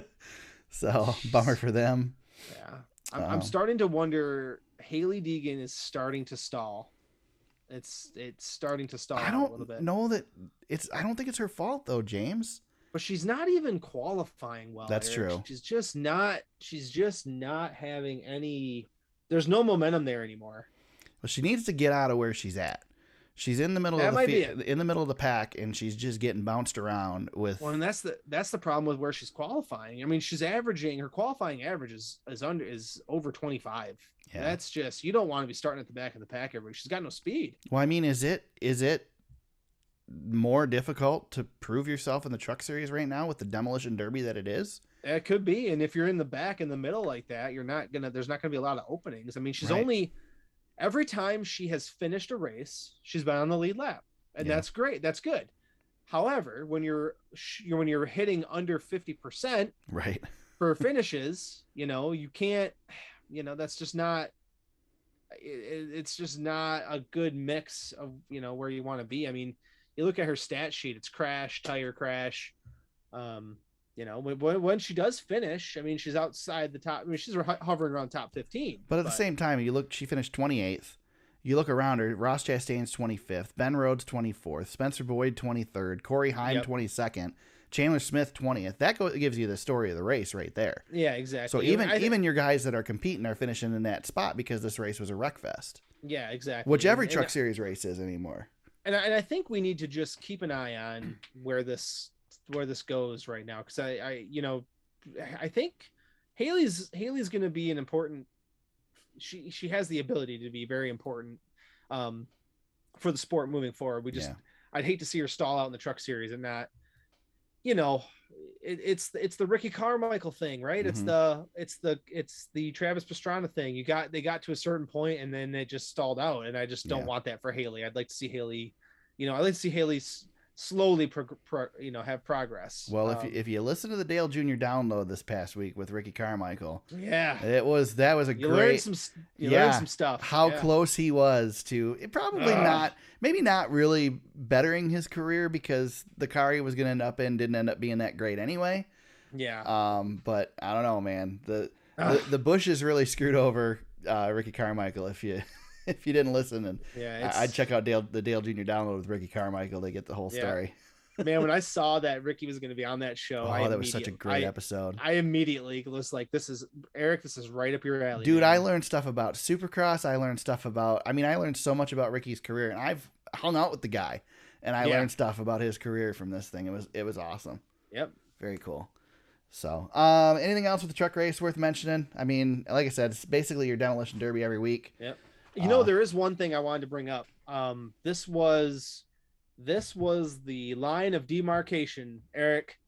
So bummer for them. Yeah, I'm starting to wonder. Haley Deegan is starting to stall. It's starting to stall I out a little bit. don't know that I don't think it's her fault though, James. But she's not even qualifying well. That's Eric. true. She's just not having any. There's no momentum there anymore. Well, she needs to get out of where she's at. She's in the middle of the pack, and she's just getting bounced around with. Well, and that's the problem with where she's qualifying. I mean, she's averaging her qualifying average is over 25. Yeah. That's just, you don't want to be starting at the back of the pack every. She's got no speed. Well, I mean, is it more difficult to prove yourself in the Truck Series right now with the Demolition Derby that it is? It could be, and if you're in the back in the middle like that, there's not gonna be a lot of openings. I mean, she's only. Every time she has finished a race, she's been on the lead lap, and that's great. That's good. However, when you're hitting under 50%, right, for finishes, you can't. That's just not. It's just not a good mix of where you want to be. I mean, you look at her stat sheet; it's crash, tire crash. When she does finish, I mean, she's outside the top. I mean, she's hovering around top 15. But at the same time, she finished 28th. You look around her, Ross Chastain's 25th, Ben Rhodes 24th, Spencer Boyd 23rd, Corey Heim 22nd, Chandler Smith 20th. That gives you the story of the race right there. Yeah, exactly. So even your guys that are competing are finishing in that spot because this race was a wreck fest. Yeah, exactly. Which every Truck Series race is anymore. And I think we need to just keep an eye on where this goes right now, because I think Haley's going to be an important. She has the ability to be very important for the sport moving forward. I'd hate to see her stall out in the Truck Series and not. It's the Ricky Carmichael thing, right? Mm-hmm. It's the Travis Pastrana thing. They got to a certain point and then they just stalled out, and I just don't want that for Haley. I'd like to see Haley. I'd like to see Haley slowly have progress. Well, if you listen to the Dale Jr. download this past week with Ricky Carmichael, that was a great. Learned some stuff. How close he was to it, probably maybe not really bettering his career, because the car he was going to end up in didn't end up being that great anyway. Yeah. But I don't know, man. The Bushes really screwed over Ricky Carmichael. If you didn't listen, and I'd check out the Dale Jr. download with Ricky Carmichael to get the whole story. Man, when I saw that Ricky was going to be on that show, that was such a great episode. I immediately was like, "This is Eric. This is right up your alley, dude." Man. I learned stuff about Supercross. I learned so much about Ricky's career, and I've hung out with the guy, and I learned stuff about his career from this thing. It was awesome. Yep, very cool. So, anything else with the truck race worth mentioning? I mean, like I said, it's basically your Demolition Derby every week. Yep. There is one thing I wanted to bring up. This was the line of demarcation. Eric,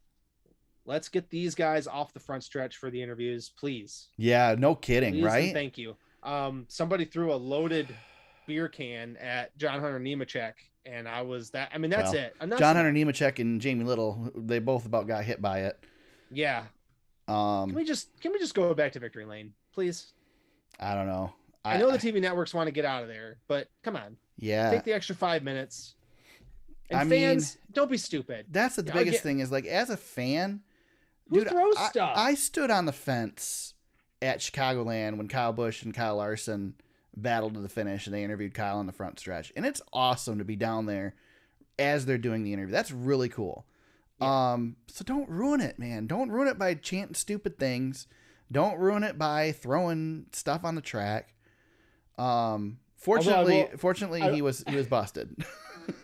let's get these guys off the front stretch for the interviews, please. Yeah, no kidding, please, right? Thank you. Somebody threw a loaded beer can at John Hunter Nemechek, and that's it. John Hunter Nemechek and Jamie Little, they both about got hit by it. Yeah. Can we just go back to victory lane, please? I don't know. I know the TV networks want to get out of there, but come on. Yeah. Take the extra 5 minutes. And fans, don't be stupid. That's the biggest thing is, like, as a fan, who throws stuff? I stood on the fence at Chicagoland when Kyle Busch and Kyle Larson battled to the finish, and they interviewed Kyle on the front stretch. And it's awesome to be down there as they're doing the interview. That's really cool. Yeah. So don't ruin it, man. Don't ruin it by chanting stupid things. Don't ruin it by throwing stuff on the track. Fortunately, he was busted.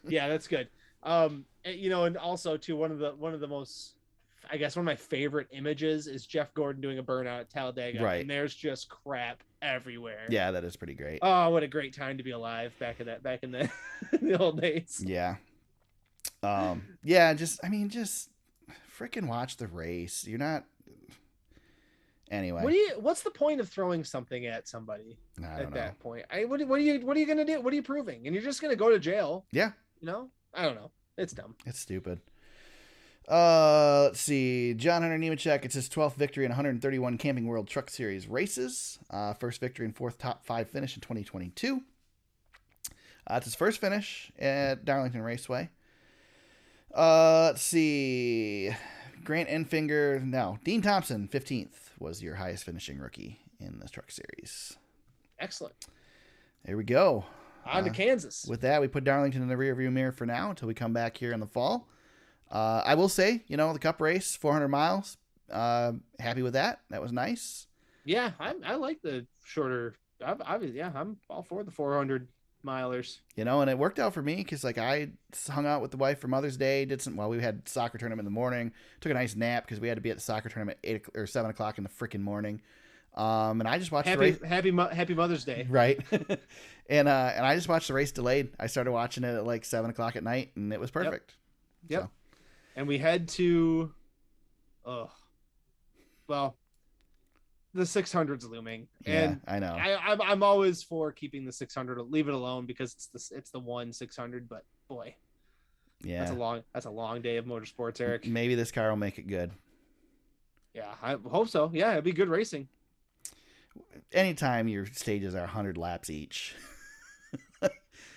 Yeah, that's good. And also too, one of the most, I guess, one of my favorite images is Jeff Gordon doing a burnout at Talladega. Right. And there's just crap everywhere. Yeah, that is pretty great. Oh, what a great time to be alive back in the the old days. Yeah. Just freaking watch the race. You're not. Anyway, what's the point of throwing something at somebody that point? What are you gonna do? What are you proving? And you're just gonna go to jail? Yeah. I don't know. It's dumb. It's stupid. Let's see. John Hunter Nemechek, it's his 12th victory in 131 Camping World Truck Series races. First victory and fourth top 5 finish in 2022. It's his first finish at Darlington Raceway. Let's see. Grant Enfinger. No, Dean Thompson, 15th, was your highest finishing rookie in the Truck Series. Excellent. There we go. On to Kansas. With that, we put Darlington in the rearview mirror for now until we come back here in the fall. I will say, the Cup race, 400 miles. Happy with that. That was nice. Yeah, I like the shorter. I'm all for the 400 milers. And it worked out for me because I hung out with the wife for Mother's Day. We had soccer tournament in the morning. Took a nice nap because we had to be at the soccer tournament at 8 or 7 o'clock in the freaking morning. And I just watched the race. Happy Mother's Day. Right. and I just watched the race delayed. I started watching it at 7 o'clock at night, and it was perfect. Yep. So. And we head to, the 600's looming. Yeah, and I know. I'm always for keeping the 600. Leave it alone because it's the one 600. But boy, yeah, that's a long day of motorsports, Eric. Maybe this car will make it good. Yeah, I hope so. Yeah, it'd be good racing. Anytime your stages are 100 laps each.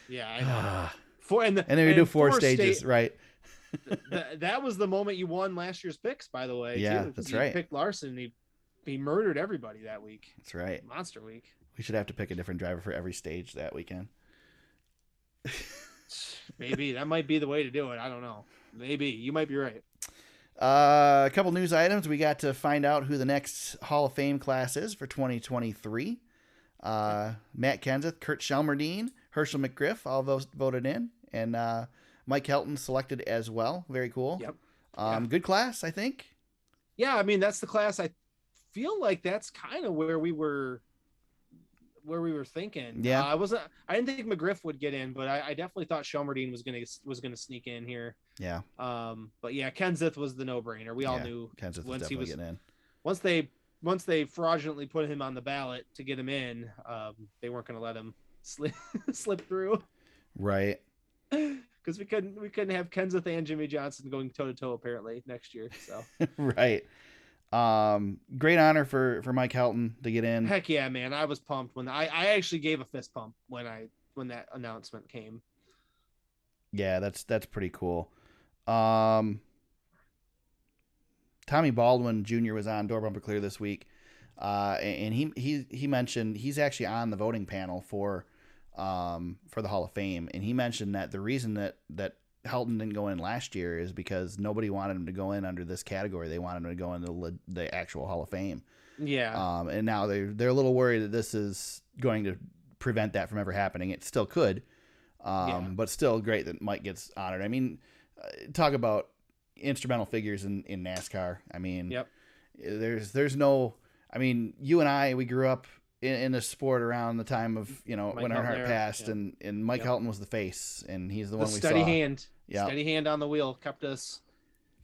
Yeah, I know. And then we do four stages, right? That was the moment you won last year's picks, by the way. Yeah, too, that's you right. Picked Larson. He murdered everybody that week. That's right. Monster week. We should have to pick a different driver for every stage that weekend. Maybe that might be the way to do it. I don't know. Maybe you might be right. A couple news items. We got to find out who the next Hall of Fame class is for 2023. Matt Kenseth, Kurt Shelmerdine, Herschel McGriff, all those voted in, and Mike Helton selected as well. Very cool. Yep. Good class, I think. Yeah, I mean that's the class. I feel like that's kind of where we were thinking. Yeah. I didn't think McGriff would get in, but I definitely thought Shelmerdine was gonna sneak in here. Yeah. But yeah, Kenseth was the no-brainer. We all knew Kenseth was definitely getting in. Once they fraudulently put him on the ballot to get him in, they weren't going to let him slip through. Right. Because we couldn't have Kenseth and Jimmy Johnson going toe to toe apparently next year. So right. Great honor for Mike Helton to get in. Heck yeah, man! I was pumped when I actually gave a fist pump when that announcement came. Yeah, that's pretty cool. Tommy Baldwin Jr. was on Door Bumper Clear this week, and he mentioned he's actually on the voting panel for the Hall of Fame, and he mentioned that the reason that Helton didn't go in last year is because nobody wanted him to go in under this category. They wanted him to go into the actual Hall of Fame. Yeah. And now they're a little worried that this is going to prevent that from ever happening. It still could, but still great that Mike gets honored. I mean, talk about instrumental figures in NASCAR. I mean, yep. There's no. I mean, you and I, we grew up in the sport around the time of when Earnhardt passed, and Mike Helton was the face, and he's the one we saw. Steady hand. Yeah. Steady hand on the wheel kept us.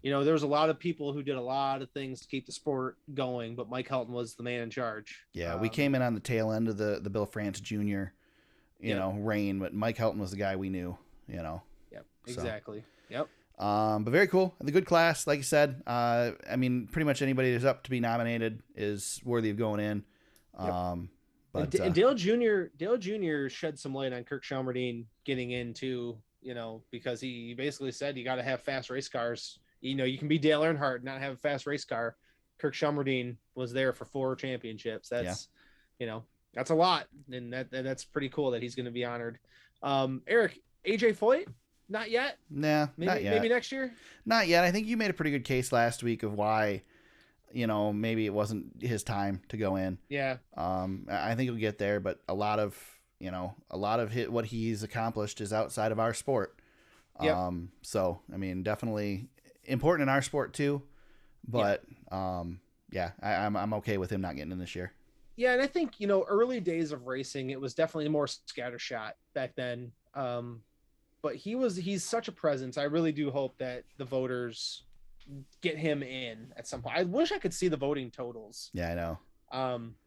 There was a lot of people who did a lot of things to keep the sport going, but Mike Helton was the man in charge. Yeah, we came in on the tail end of the Bill France Jr. reign, but Mike Helton was the guy we knew. Yep. Exactly. Yep. But very cool. The good class, like you said. I mean, pretty much anybody who's up to be nominated is worthy of going in. Yep. But and Dale Jr. shed some light on Kirk Shelmerdine getting in too. Because he basically said you got to have fast race cars. You can be Dale Earnhardt and not have a fast race car. Kirk Shelmerdine was there for 4 championships. That's that's a lot, and that's pretty cool that he's going to be honored. Eric, AJ Foyt. Not yet. Nah, not yet. Maybe next year. Not yet. I think you made a pretty good case last week of why, maybe it wasn't his time to go in. Yeah. I think he'll get there, but a lot of what he's accomplished is outside of our sport. Yep. So I mean, definitely important in our sport too. But I'm okay with him not getting in this year. Yeah, and I think early days of racing, it was definitely more scattershot back then. But he's such a presence. I really do hope that the voters get him in at some point. I wish I could see the voting totals. Yeah, I know.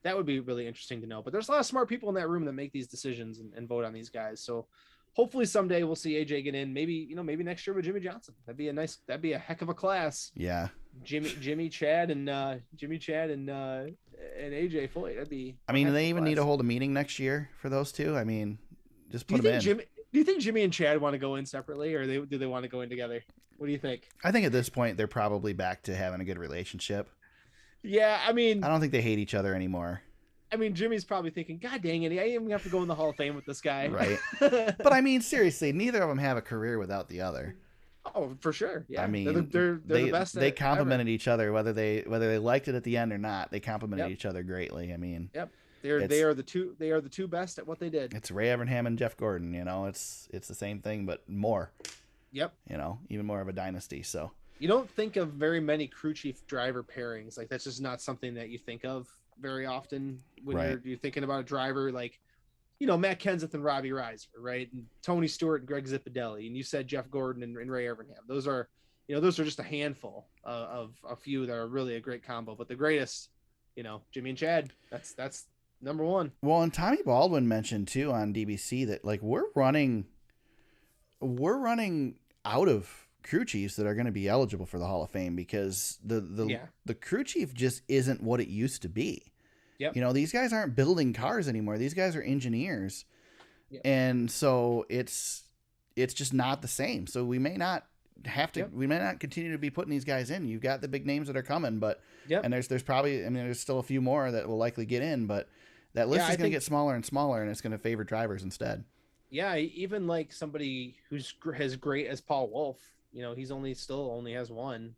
That would be really interesting to know. But there's a lot of smart people in that room that make these decisions and vote on these guys. So hopefully someday we'll see AJ get in. Maybe next year with Jimmy Johnson. That'd be a heck of a class. Yeah. Jimmy Chad and AJ Foyt. That'd be. I mean, do they even need to hold a meeting next year for those two? I mean, just put them in. Do you think Jimmy and Chad want to go in separately, or do they want to go in together? What do you think? I think at this point they're probably back to having a good relationship. Yeah, I mean, I don't think they hate each other anymore. I mean, Jimmy's probably thinking, God dang it, I am gonna have to go in the Hall of Fame with this guy. Right. But I mean, seriously, neither of them have a career without the other. Oh, for sure. Yeah. I mean, they're the best. They complimented each other, whether they liked it at the end or not. They complimented each other greatly. I mean, yep. They are the two best at what they did. It's Ray Evernham and Jeff Gordon. You know, it's the same thing, but more. Yep. You know, even more of a dynasty. So you don't think of very many crew chief driver pairings. Like, that's just not something that you think of very often when you're thinking about a driver. Like, you know, Matt Kenseth and Robbie Reiser, right? And Tony Stewart and Greg Zipadelli. And you said Jeff Gordon and Ray Evernham. Those are just a handful of a few that are really a great combo. But the greatest, you know, Jimmy and Chad. That's number one. Well, and Tommy Baldwin mentioned too on DBC that like we're running out of crew chiefs that are going to be eligible for the Hall of Fame because the crew chief just isn't what it used to be. Yep. You know, these guys aren't building cars anymore. These guys are engineers. Yep. And so it's just not the same. So we may not have to, we may not continue to be putting these guys in. You've got the big names that are coming, but, and there's probably, I mean, there's still a few more that will likely get in, but that list is going to get smaller and smaller, and it's going to favor drivers instead. Yeah. Even like somebody who's as great as Paul Wolf, you know, he's only has one.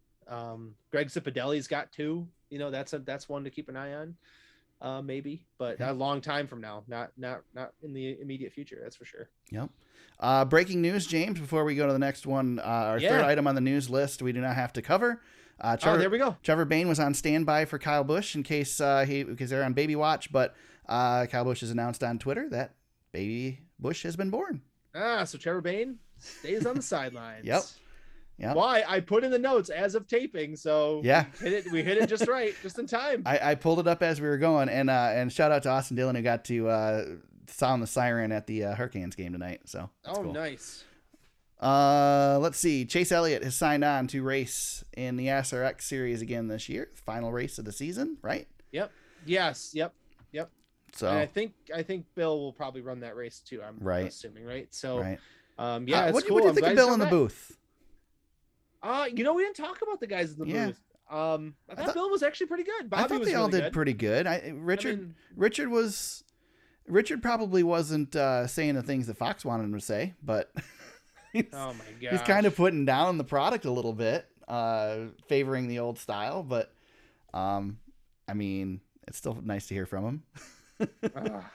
Greg Zipadelli's got two, you know, that's one to keep an eye on. Maybe, but a long time from now, not in the immediate future. That's for sure. Yep. Breaking news, James, before we go to the next one, our third item on the news list, we do not have to cover. There we go. Trevor Bayne was on standby for Kyle Busch in case because they're on baby watch, but Kyle Busch has announced on Twitter that baby Busch has been born. So Trevor Bayne stays on the sidelines. Yep. Yeah. Why? I put in the notes as of taping, so we hit it just right, just in time. I pulled it up as we were going, and shout out to Austin Dillon who got to sound the siren at the Hurricanes game tonight. So that's cool. Nice. Let's see. Chase Elliott has signed on to race in the SRX series again this year, final race of the season, right? Yep. Yes. Yep. So and I think Bill will probably run that race too. I'm assuming, right? So, right. It's what cool. do you think of Bill in the booth? You know, we didn't talk about the guys in the booth. I thought Bill was actually pretty good. Bobby I thought was they all really did pretty good. Richard probably wasn't saying the things that Fox wanted him to say, but oh my god, he's kind of putting down the product a little bit, favoring the old style. But I mean, it's still nice to hear from him.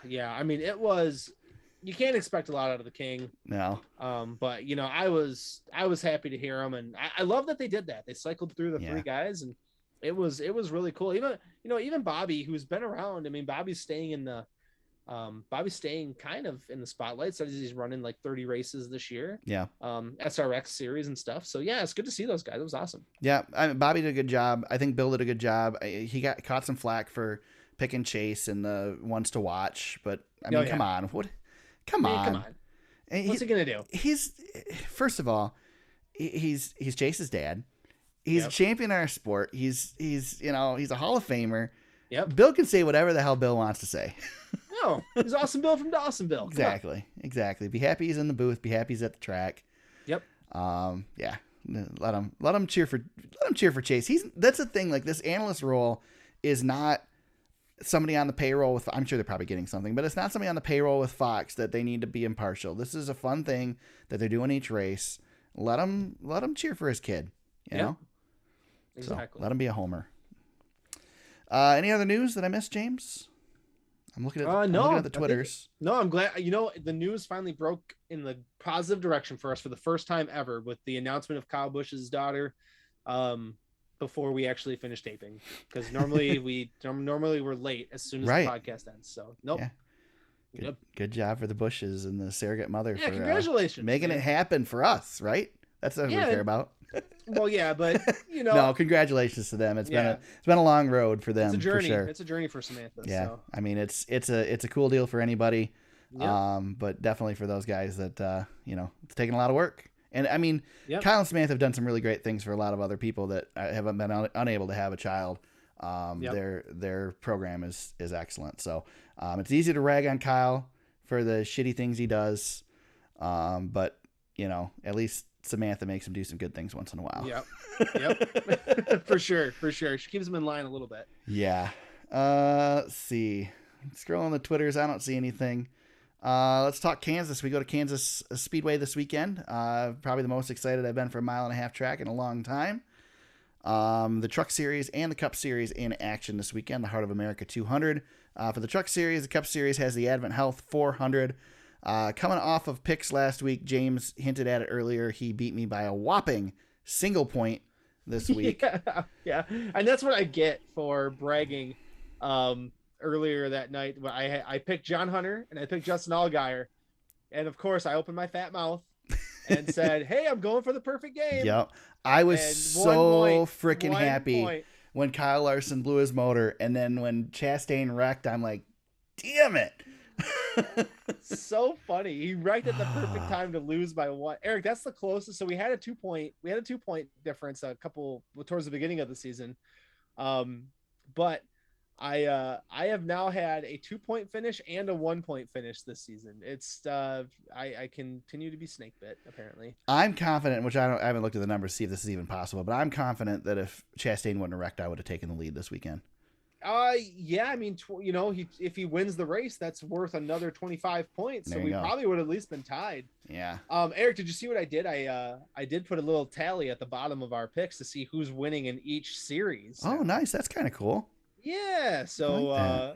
Yeah, I mean, it was. You can't expect a lot out of the King. No. But you know, I was happy to hear him, and I love that they did that. They cycled through the three guys, and it was really cool. Even Bobby, who's been around. I mean, Bobby's staying kind of in the spotlight. So he's running like 30 races this year. Yeah. SRX series and stuff. So yeah, it's good to see those guys. It was awesome. Yeah, Bobby did a good job. I think Bill did a good job. He got caught some flack for picking Chase and the ones to watch, but I mean, come on, what? Come on. What's he gonna do? He's first of all, he's Chase's dad. He's a champion in our sport. He's he's a Hall of Famer. Yep. Bill can say whatever the hell Bill wants to say. No, he's Awesome Bill from Dawsonville. Exactly. Be happy he's in the booth. Be happy he's at the track. Yep. Yeah. Let him cheer for Chase. That's the thing. Like, this analyst role is not somebody on the payroll with, I'm sure they're probably getting something, but it's not somebody on the payroll with Fox that they need to be impartial. This is a fun thing that they're doing each race. Let him cheer for his kid, you know? Exactly. So let him be a homer. Any other news that I missed, James? I'm looking at the Twitters. I'm glad, the news finally broke in the positive direction for us for the first time ever with the announcement of Kyle Busch's daughter. Before we actually finish taping, because normally we're late as soon as the podcast ends. So nope. Yeah. Good job for the Bushes and the surrogate mother for congratulations, making it happen for us, right? That's what we care about. Well, yeah, but no, congratulations to them. It's been a long road for them. It's a journey. For sure. It's a journey for Samantha. Yeah, so. I mean, it's a cool deal for anybody. But definitely for those guys that it's taking a lot of work. And I mean, Kyle and Samantha have done some really great things for a lot of other people that haven't been unable to have a child. Their program is excellent. So it's easy to rag on Kyle for the shitty things he does. But at least Samantha makes him do some good things once in a while. Yep. For sure. She keeps him in line a little bit. Yeah. Let's see. Scrolling the Twitters, I don't see anything. Let's talk Kansas. We go to Kansas Speedway this weekend. Probably the most excited I've been for a 1.5 mile track in a long time. The Truck Series and the Cup Series in action this weekend. The Heart of America 200. For the Truck Series, the Cup Series has the Advent Health 400. Coming off of picks last week, James hinted at it earlier. He beat me by a whopping single point this week. Yeah. And that's what I get for bragging. Earlier that night, I picked John Hunter and I picked Justin Allgaier, and of course I opened my fat mouth and said, "Hey, I'm going for the perfect game." Yep, I was so freaking happy when Kyle Larson blew his motor, and then when Chastain wrecked, I'm like, "Damn it!" So funny. He wrecked at the perfect time to lose by one. Eric, that's the closest. So we had a 2-point difference towards the beginning of the season, but I have now had a 2-point finish and a 1-point finish this season. It's I continue to be snake bit, apparently. I'm confident, which I haven't looked at the numbers to see if this is even possible, but I'm confident that if Chastain wouldn't have wrecked, I would have taken the lead this weekend. Yeah, I mean, if he wins the race, that's worth another 25 points. So we probably would have at least been tied. Yeah. Eric, did you see what I did? I did put a little tally at the bottom of our picks to see who's winning in each series. Oh, nice. That's kind of cool. Yeah, so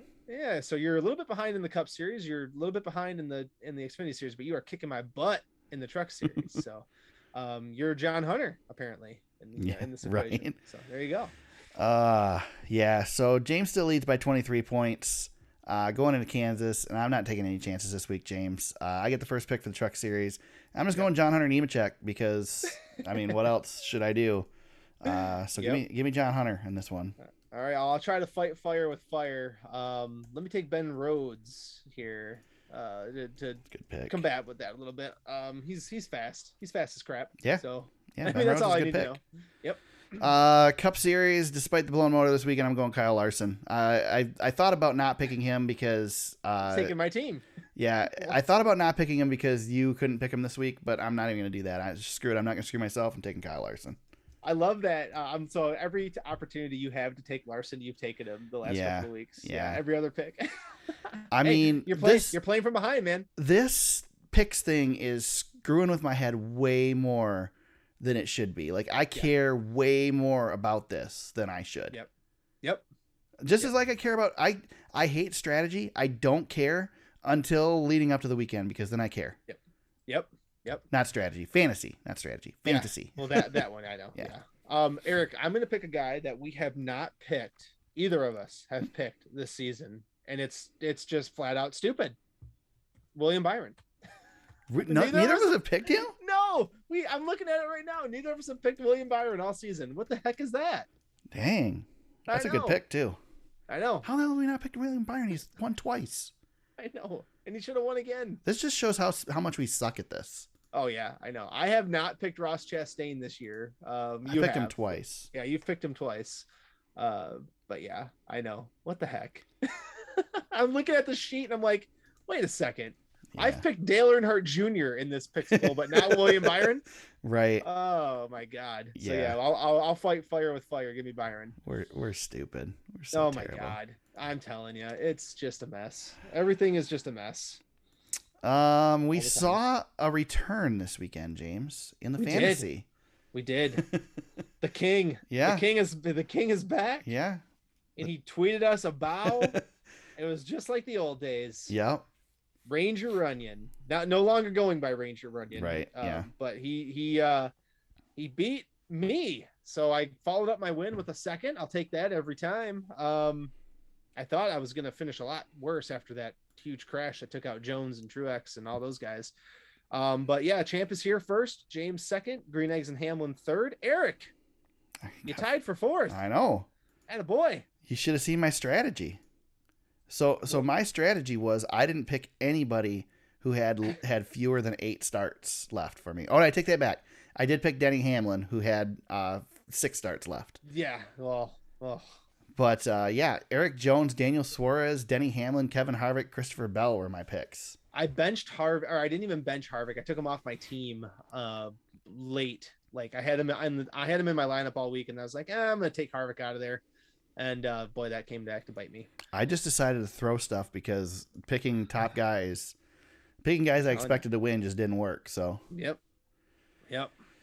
so you're a little bit behind in the Cup Series. You're a little bit behind in the Xfinity Series, but you are kicking my butt in the Truck Series. So, you're John Hunter apparently in this equation. Right. So there you go. Yeah. So James still leads by 23 points. Going into Kansas, and I'm not taking any chances this week, James. I get the first pick for the Truck Series. I'm just going John Hunter Nemechek because, I mean, what else should I do? So give me John Hunter in this one. All right, I'll try to fight fire with fire. Let me take Ben Rhodes here to combat with that a little bit. He's fast. He's fast as crap. Yeah. So yeah, I mean, that's all I need to know. Yep. Cup Series, despite the blown motor this weekend, I'm going Kyle Larson. I thought about not picking him because taking my team. Yeah, I thought about not picking him because you couldn't pick him this week, but I'm not even going to do that. Screw it. I'm not going to screw myself. I'm taking Kyle Larson. I love that. So every opportunity you have to take Larson, you've taken him the last couple of weeks. Yeah. Every other pick. I mean, you're playing from behind, man. This picks thing is screwing with my head way more than it should be. Like, I care way more about this than I should. Yep. Just as like I care about, I hate strategy. I don't care until leading up to the weekend because then I care. Yep. Not strategy. Fantasy. Not strategy. Fantasy. Yeah. Well, that one I know. Yeah. Eric, I'm going to pick a guy that we have not picked. Either of us have picked this season, and it's just flat out stupid. William Byron. Neither of us have picked him? No. I'm looking at it right now. Neither of us have picked William Byron all season. What the heck is that? Dang. That's a good pick, too. I know. How the hell have we not picked William Byron? He's won twice. I know. And he should have won again. This just shows how much we suck at this. Oh, yeah, I know. I have not picked Ross Chastain this year. I picked him twice. Yeah, you've picked him twice. But yeah, I know. What the heck? I'm looking at the sheet and I'm like, wait a second. Yeah. I've picked Dale Earnhardt Jr. in this pick pool, but not William Byron. Right. Oh my God. So yeah, I'll fight fire with fire. Give me Byron. We're stupid. We're so terrible. My God. I'm telling you, it's just a mess. Everything is just a mess. We saw a return this weekend, James, in the fantasy. We did. The king. Yeah. The king is back. Yeah. And he tweeted us a bow. It was just like the old days. Yep. Ranger Runyon. No longer going by Ranger Runyon. Right. Yeah. But he beat me. So I followed up my win with a second. I'll take that every time. I thought I was going to finish a lot worse after that huge crash that took out Jones and Truex and all those guys. But yeah, Champ is here first, James second, Green Eggs and Hamlin third. Eric, you tied for fourth. I know. Attaboy. You should have seen my strategy. So my strategy was I didn't pick anybody who had fewer than 8 starts left for me. Oh, I take that back. I did pick Denny Hamlin, who had 6 starts left. Yeah. Well. But yeah, Eric Jones, Daniel Suarez, Denny Hamlin, Kevin Harvick, Christopher Bell were my picks. I benched Harvick, or I didn't even bench Harvick. I took him off my team late. Like I had him in my lineup all week, and I was like, I'm gonna take Harvick out of there. And boy, that came back to bite me. I just decided to throw stuff because picking guys I expected to win just didn't work. So Yep.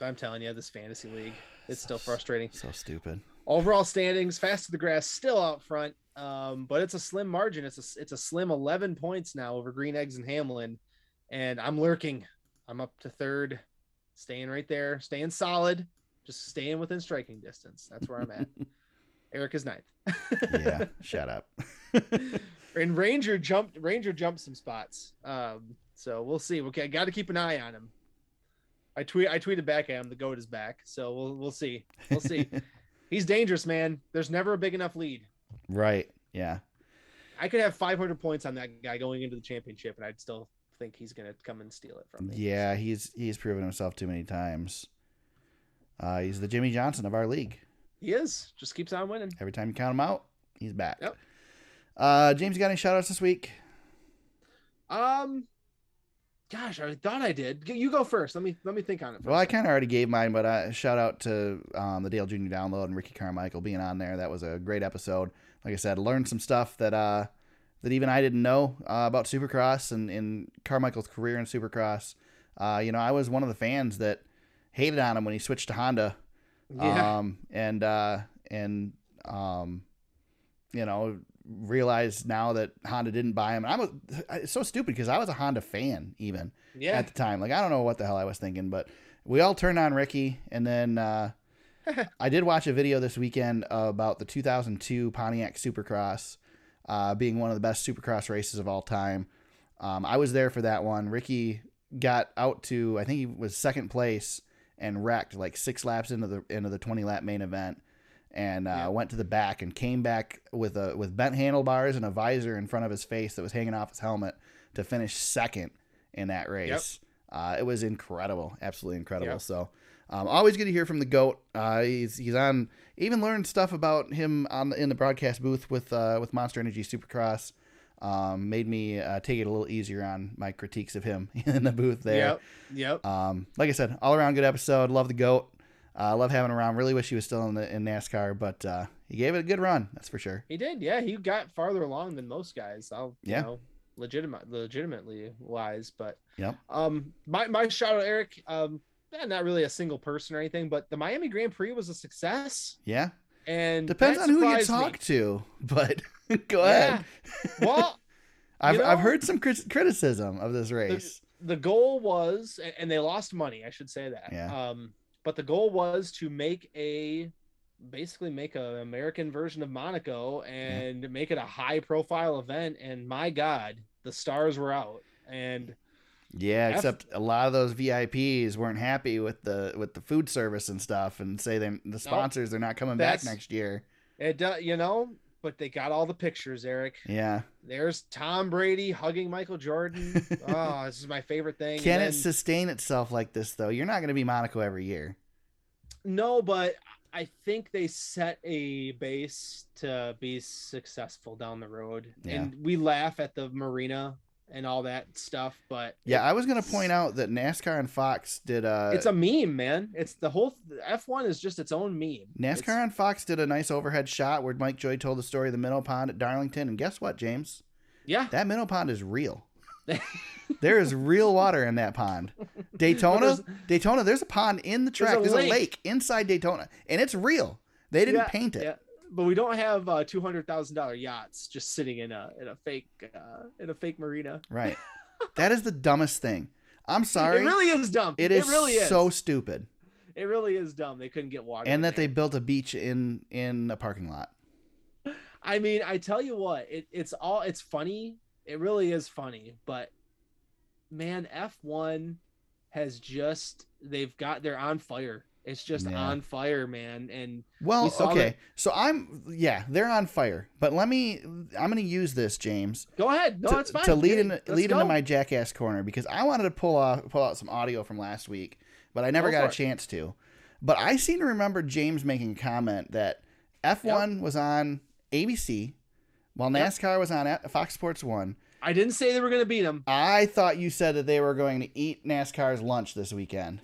I'm telling you, this fantasy league, it's still frustrating. So stupid. Overall standings, Fast to the Grass still out front, but it's a slim margin. It's a slim 11 points now over Green Eggs and Hamlin, and I'm lurking. I'm up to third, staying right there, staying solid, just staying within striking distance. That's where I'm at. Eric is ninth. Yeah, shut up. And Ranger jumped some spots. So we'll see. Okay, I got to keep an eye on him. I tweeted back at him. The GOAT is back. So we'll see. We'll see. He's dangerous, man. There's never a big enough lead. Right. Yeah. I could have 500 points on that guy going into the championship, and I'd still think he's gonna come and steal it from me. Yeah, he's proven himself too many times. He's the Jimmy Johnson of our league. He is. Just keeps on winning. Every time you count him out, he's back. Yep. James, you got any shout outs this week? Gosh, I thought I did. You go first. Let me think on it. Well, I kind of already gave mine, but shout out to the Dale Jr. Download and Ricky Carmichael being on there. That was a great episode. Like I said, learned some stuff that even I didn't know about Supercross and Carmichael's career in Supercross. I was one of the fans that hated on him when he switched to Honda. Yeah. Realized now that Honda didn't buy him. And it's so stupid because I was a Honda fan even at the time. Like, I don't know what the hell I was thinking, but we all turned on Ricky. And then I did watch a video this weekend about the 2002 Pontiac Supercross being one of the best Supercross races of all time. I was there for that one. Ricky got out to, I think he was second place and wrecked like 6 laps into the 20 lap main event. And went to the back and came back with bent handlebars and a visor in front of his face that was hanging off his helmet to finish second in that race. Yep. It was incredible, absolutely incredible. Yep. So always good to hear from the GOAT. He's on. Even learned stuff about him in the broadcast booth with Monster Energy Supercross. Made me take it a little easier on my critiques of him in the booth there. Yep. Like I said, all around good episode. Love the GOAT. Love having him around. Really wish he was still in NASCAR, but he gave it a good run. That's for sure. He did. Yeah, he got farther along than most guys. Legitimately wise. But yep. My shout out, Eric. Not really a single person or anything, but the Miami Grand Prix was a success. Yeah. And depends on who you talk to, but go ahead. Well, I've heard some criticism of this race. The goal was, and they lost money. I should say that. Yeah. But the goal was to basically make an American version of Monaco and make it a high profile event. And my God, the stars were out. And except a lot of those VIPs weren't happy with the food service and stuff, and say the sponsors they're not coming back next year. It does, but they got all the pictures, Eric. Yeah. There's Tom Brady hugging Michael Jordan. Oh, this is my favorite thing. Can it sustain itself like this, though? You're not going to be Monaco every year. No, but I think they set a base to be successful down the road. Yeah. And we laugh at the marina and all that stuff, but I was going to point out that NASCAR and Fox did it's a meme, man. It's the whole F1 is just its own meme. NASCAR and Fox did a nice overhead shot where Mike Joy told the story of the minnow pond at Darlington, and guess what, James? Yeah. That minnow pond is real. There is real water in that pond. Daytona, there's a pond in the track. There's a lake inside Daytona, and it's real. They didn't paint it. Yeah. But we don't have $200,000 yachts just sitting in a fake marina. Right. That is the dumbest thing. I'm sorry. It really is dumb. It really is so stupid. It really is dumb. They couldn't get water. And that they built a beach in a parking lot. I mean, I tell you what, it's funny. It really is funny, but man, F1 has they're on fire. It's just on fire, man. And they're on fire. But I'm going to use this, James. Go ahead. No, that's fine. To lead into my jackass corner, because I wanted to pull out some audio from last week, but I never got a chance to. But I seem to remember James making a comment that F1 was on ABC while NASCAR was on Fox Sports 1, I didn't say they were going to beat them. I thought you said that they were going to eat NASCAR's lunch this weekend.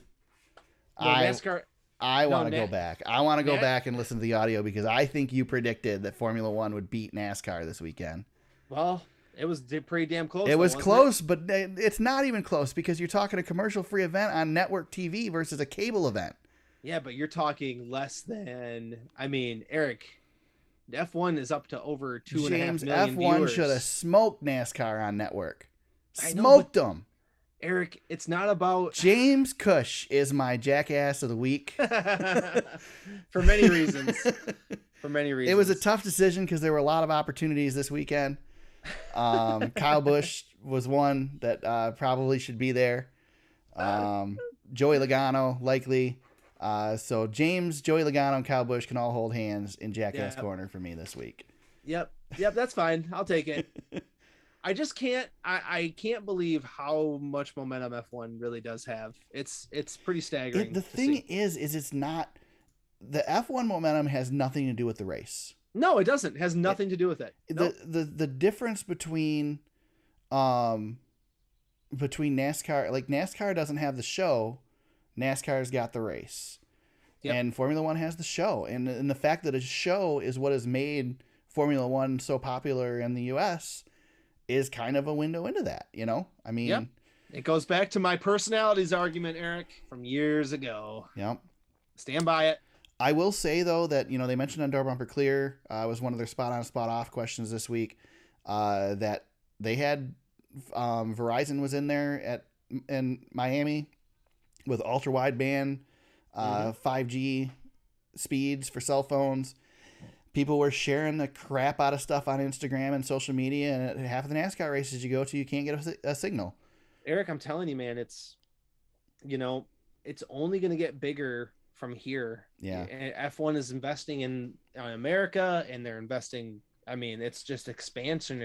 No, NASCAR. I want to go back. I want to go back and listen to the audio because I think you predicted that Formula One would beat NASCAR this weekend. Well, it was pretty damn close. It was close, but it's not even close because you're talking a commercial-free event on network TV versus a cable event. Yeah, but you're talking less than. I mean, Eric, F1 is up to over 2.5 million F1 viewers. should have smoked NASCAR on network. I know, Smoked them. Eric, it's not about James Cush is my jackass of the week. for many reasons. For many reasons. It was a tough decision because there were a lot of opportunities this weekend. Kyle Busch was one that probably should be there. Joey Logano, likely. So James, Joey Logano, and Kyle Busch can all hold hands in Jackass Corner for me this week. Yep, that's fine. I'll take it. I just can't. I can't believe how much momentum F1 really does have. It's pretty staggering. The thing is it's not. The F1 momentum has nothing to do with the race. No, it doesn't. It has nothing to do with it. Nope. The difference between NASCAR, like NASCAR doesn't have the show, NASCAR's got the race. Yep. And Formula One has the show. And the fact that a show is what has made Formula One so popular in the US is kind of a window into that, you know? I mean, yep. It goes back to my personalities argument, Eric, from years ago. Yep. Stand by it. I will say, though, that, you know, they mentioned on Door Bumper Clear, was one of their spot-on, spot-off questions this week, that they had Verizon was in there in Miami with ultra-wideband 5G speeds for cell phones. People were sharing the crap out of stuff on Instagram and social media, and at half of the NASCAR races you go to, you can't get a signal. Eric, I'm telling you, man, it's only going to get bigger from here. Yeah. F1 is investing in America, and they're investing. I mean, it's just expansion.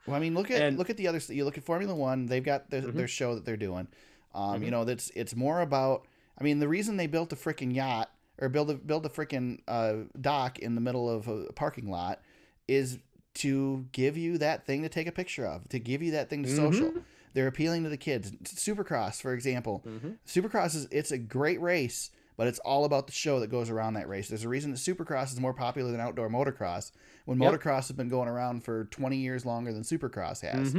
Well, I mean, look at the other. You look at Formula One. They've got their show that they're doing. You know, it's more about. I mean, the reason they built a freaking yacht or build a freaking dock in the middle of a parking lot is to give you that thing to take a picture of, to give you that thing to social. They're appealing to the kids. Supercross, for example. Supercross it's a great race, but it's all about the show that goes around that race. There's a reason that Supercross is more popular than outdoor motocross, when motocross has been going around for 20 years longer than Supercross has.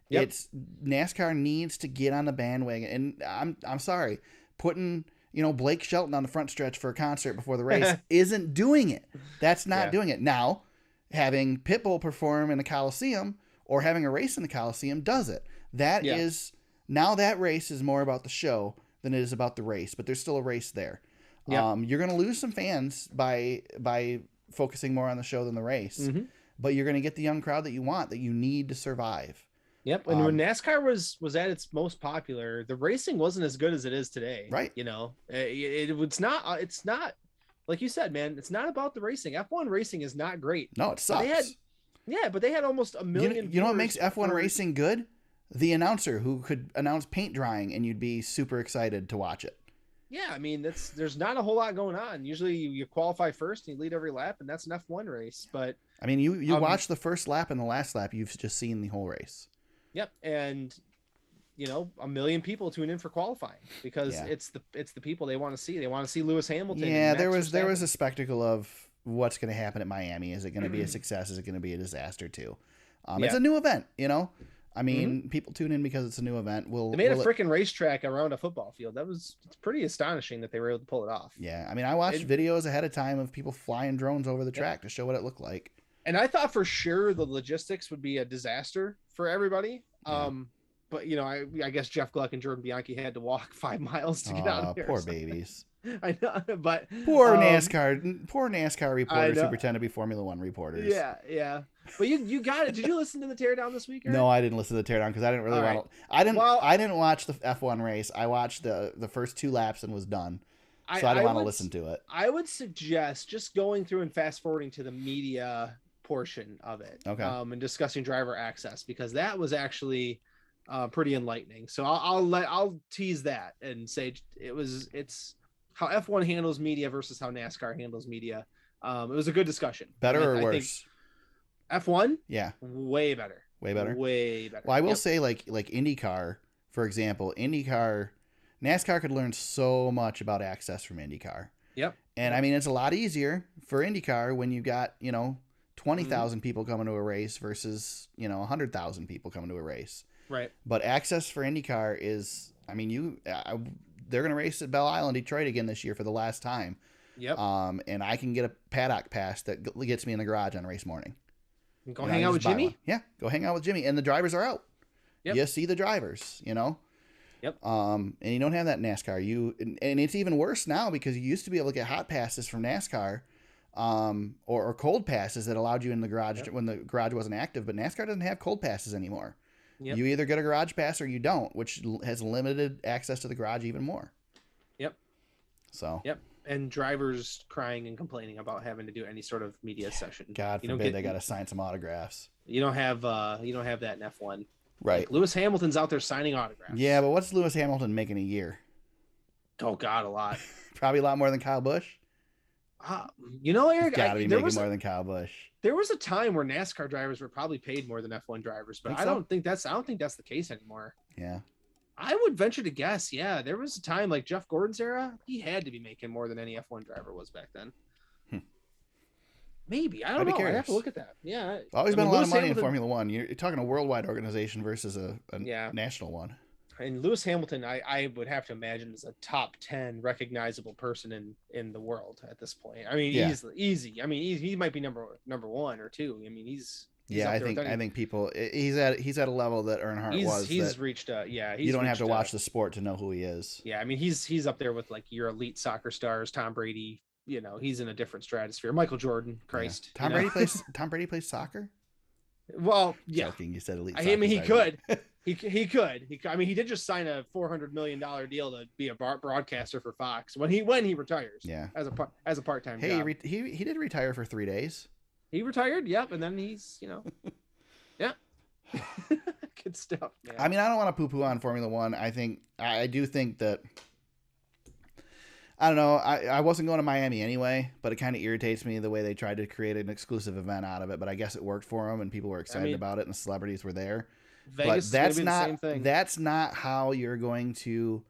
It's NASCAR needs to get on the bandwagon, and I'm sorry, putting Blake Shelton on the front stretch for a concert before the race isn't doing it. That's not doing it. Now, having Pitbull perform in the Coliseum or having a race in the Coliseum does it. That is now that race is more about the show than it is about the race, but there's still a race there. You're going to lose some fans by focusing more on the show than the race, but you're going to get the young crowd that you want, that you need to survive. Yep. And when NASCAR was at its most popular, the racing wasn't as good as it is today. Right. You know, it's not like you said, man, it's not about the racing. F1 racing is not great. No, it sucks. But they had almost a million. You know what makes F1 racing good? The announcer who could announce paint drying and you'd be super excited to watch it. Yeah, I mean, there's not a whole lot going on. Usually you qualify first and you lead every lap, and that's an F1 race. But I mean, you watch the first lap and the last lap, you've just seen the whole race. Yep, and a million people tune in for qualifying because it's the people they want to see. They want to see Lewis Hamilton. Yeah, there was a spectacle of what's going to happen at Miami. Is it going to be a success? Is it going to be a disaster too? It's a new event, I mean, people tune in because it's a new event. They made a freaking racetrack around a football field. It's pretty astonishing that they were able to pull it off. Yeah, I mean, I watched videos ahead of time of people flying drones over the track to show what it looked like. And I thought for sure the logistics would be a disaster for everybody. Yeah. But I guess Jeff Gluck and Jordan Bianchi had to walk 5 miles to get out of there. Poor babies. I know, but poor NASCAR reporters who pretend to be Formula One reporters. Yeah. But you got it. Did you listen to the teardown this week? Eric? No, I didn't listen to the teardown because I didn't really want to. I didn't watch the F1 race. I watched the first 2 laps and was done. So I didn't want to listen to it. I would suggest just going through and fast forwarding to the media portion of it. Okay. And discussing driver access, because that was actually pretty enlightening. So I'll tease that and say it's how F1 handles media versus how NASCAR handles media. It was a good discussion. Better or worse? F1? Yeah. Way better. Way better. Way better. Well, I will say, like IndyCar, for example, NASCAR could learn so much about access from IndyCar. Yep. And I mean, it's a lot easier for IndyCar when you've got 20,000 people coming to a race versus 100,000 people coming to a race. Right. But access for IndyCar is, I mean, they're going to race at Belle Isle, Detroit again this year for the last time. Yep. And I can get a paddock pass that gets me in the garage on race morning. Go hang out with Jimmy? Yeah, go hang out with Jimmy. And the drivers are out. Yep. You see the drivers, Yep. And you don't have that in NASCAR. And it's even worse now because you used to be able to get hot passes from NASCAR, or cold passes that allowed you in the garage when the garage wasn't active. But NASCAR doesn't have cold passes anymore. Yep. You either get a garage pass or you don't, which has limited access to the garage even more. Yep. So. Yep. And drivers crying and complaining about having to do any sort of media session. God forbid they got to sign some autographs. You don't have that in F1. Right. Like Lewis Hamilton's out there signing autographs. Yeah, but what's Lewis Hamilton making a year? Oh God, a lot. Probably a lot more than Kyle Busch. Eric, He's got to be making more than Kyle Busch. There was a time where NASCAR drivers were probably paid more than F1 drivers, but I don't think that's the case anymore. Yeah. I would venture to guess, yeah, there was a time like Jeff Gordon's era, he had to be making more than any F1 driver was back then. Maybe. I don't know. I have to look at that. Yeah. Always been a lot of money in Formula One. You're talking a worldwide organization versus a national one. And Lewis Hamilton, I would have to imagine, is a top 10 recognizable person in the world at this point. I mean, easy. I mean, he might be number one or two. I mean, he's I think people, he's at a level that Earnhardt was. He's reached you don't have to watch the sport to know who he is. Yeah, I mean, he's up there with like your elite soccer stars, Tom Brady. He's in a different stratosphere. Michael Jordan, Christ. Yeah. Tom Brady plays soccer? Well, yeah. Joking, you said elite. I mean, he could. He could. I mean, he did just sign a $400 million deal to be a broadcaster for Fox when he retires. Yeah. As a part-time job. Hey, he did retire for 3 days. He retired. Yep, and then he's yeah. Good stuff, man. I mean, I don't want to poo-poo on Formula One. I do think that. I don't know. I wasn't going to Miami anyway, but it kind of irritates me the way they tried to create an exclusive event out of it. But I guess it worked for them, and people were excited about it, and the celebrities were there. Vegas but that's is not the same thing. That's not how you're going to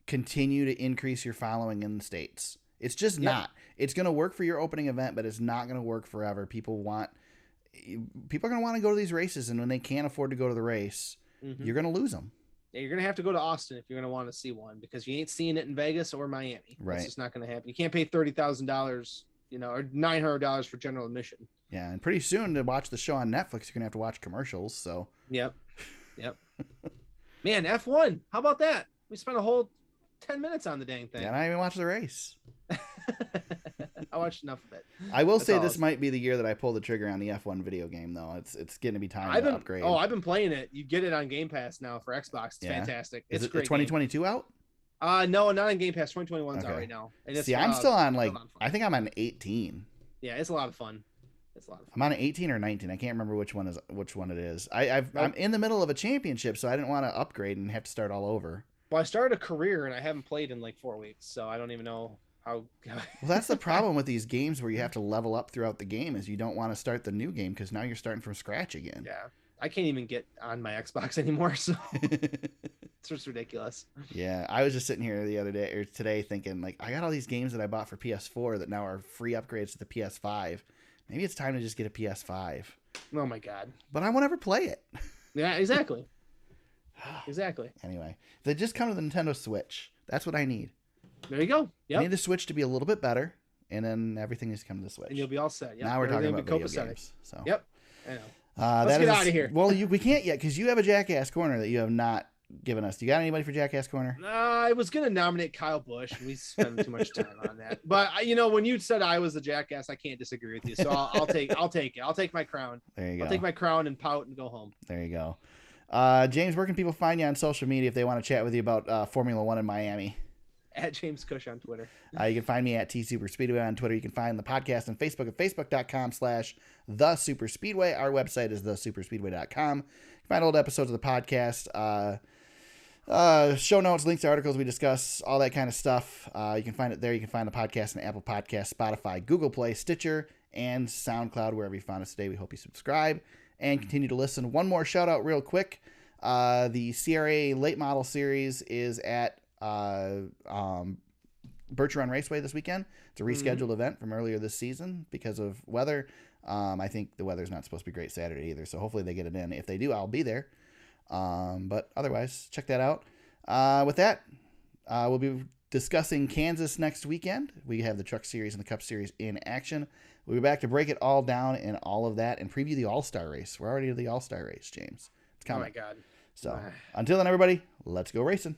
continue to increase your following in the States. It's just not. It's going to work for your opening event, but it's not going to work forever. People are going to want to go to these races, and when they can't afford to go to the race, you're going to lose them. Yeah, you're going to have to go to Austin if you're going to want to see one, because you ain't seeing it in Vegas or Miami. Right. It's just not going to happen. You can't pay $30,000, or $900 for general admission. Yeah, and pretty soon to watch the show on Netflix, you're going to have to watch commercials. So. Yep. Man, F1. How about that? We spent a whole 10 minutes on the dang thing. Yeah, I even watched the race. I watched enough of it. I will say this might be the year that I pull the trigger on the F1 video game, though. It's getting to be time to upgrade. Oh, I've been playing it. You get it on Game Pass now for Xbox. It's fantastic. Is it the 2022 out? No, not on Game Pass. 2021's out right now. And see, I'm still on I think I'm on 18. Yeah, it's a lot of fun. I'm on 18 or 19. I can't remember which one it is. I'm in the middle of a championship, so I didn't want to upgrade and have to start all over. Well, I started a career and I haven't played in like 4 weeks, so I don't even know how. Well, that's the problem with these games where you have to level up throughout the game, is you don't want to start the new game because now you're starting from scratch again. Yeah, I can't even get on my Xbox anymore, so it's just ridiculous. Yeah, I was just sitting here today thinking, like, I got all these games that I bought for PS4 that now are free upgrades to the PS5. Maybe it's time to just get a PS5. Oh my God! But I won't ever play it. Yeah, exactly. Exactly. Anyway, they just come to the Nintendo Switch. That's what I need. There you go. Yep. I need the Switch to be a little bit better, and then everything needs to come to the Switch. And you'll be all set. Yep. Now we're talking about video games. So. Yep. I know. Let's get out of here. Well, we can't yet because you have a Jackass Corner that you have not given us. Do you got anybody for Jackass Corner? I was going to nominate Kyle Busch. We spent too much time on that. But, when you said I was the Jackass, I can't disagree with you. So I'll take it. I'll take my crown. There you go. I'll take my crown and pout and go home. There you go. James, where can people find you on social media if they want to chat with you about Formula One in Miami? At James Cush on Twitter. You can find me at TSuperspeedway on Twitter. You can find the podcast on Facebook at facebook.com/TheSuperspeedway. Our website is thesuperspeedway.com. You can find old episodes of the podcast, show notes, links to articles we discuss, all that kind of stuff. You can find it there. You can find the podcast on Apple Podcasts, Spotify, Google Play, Stitcher, and SoundCloud, wherever you found us today. We hope you subscribe. and continue to listen. One more shout out real quick. The CRA Late Model Series is at Birch Run Raceway this weekend. It's a rescheduled event from earlier this season because of weather. I think the weather's not supposed to be great Saturday either, so hopefully they get it in. If they do, I'll be there. But otherwise, check that out. With that, we'll be discussing Kansas next weekend. We have the Truck Series and the Cup Series in action. We'll be back to break it all down and all of that and preview the All-Star race. We're already at the All-Star race, James. It's coming. Oh, my God. So, until then, everybody, let's go racing.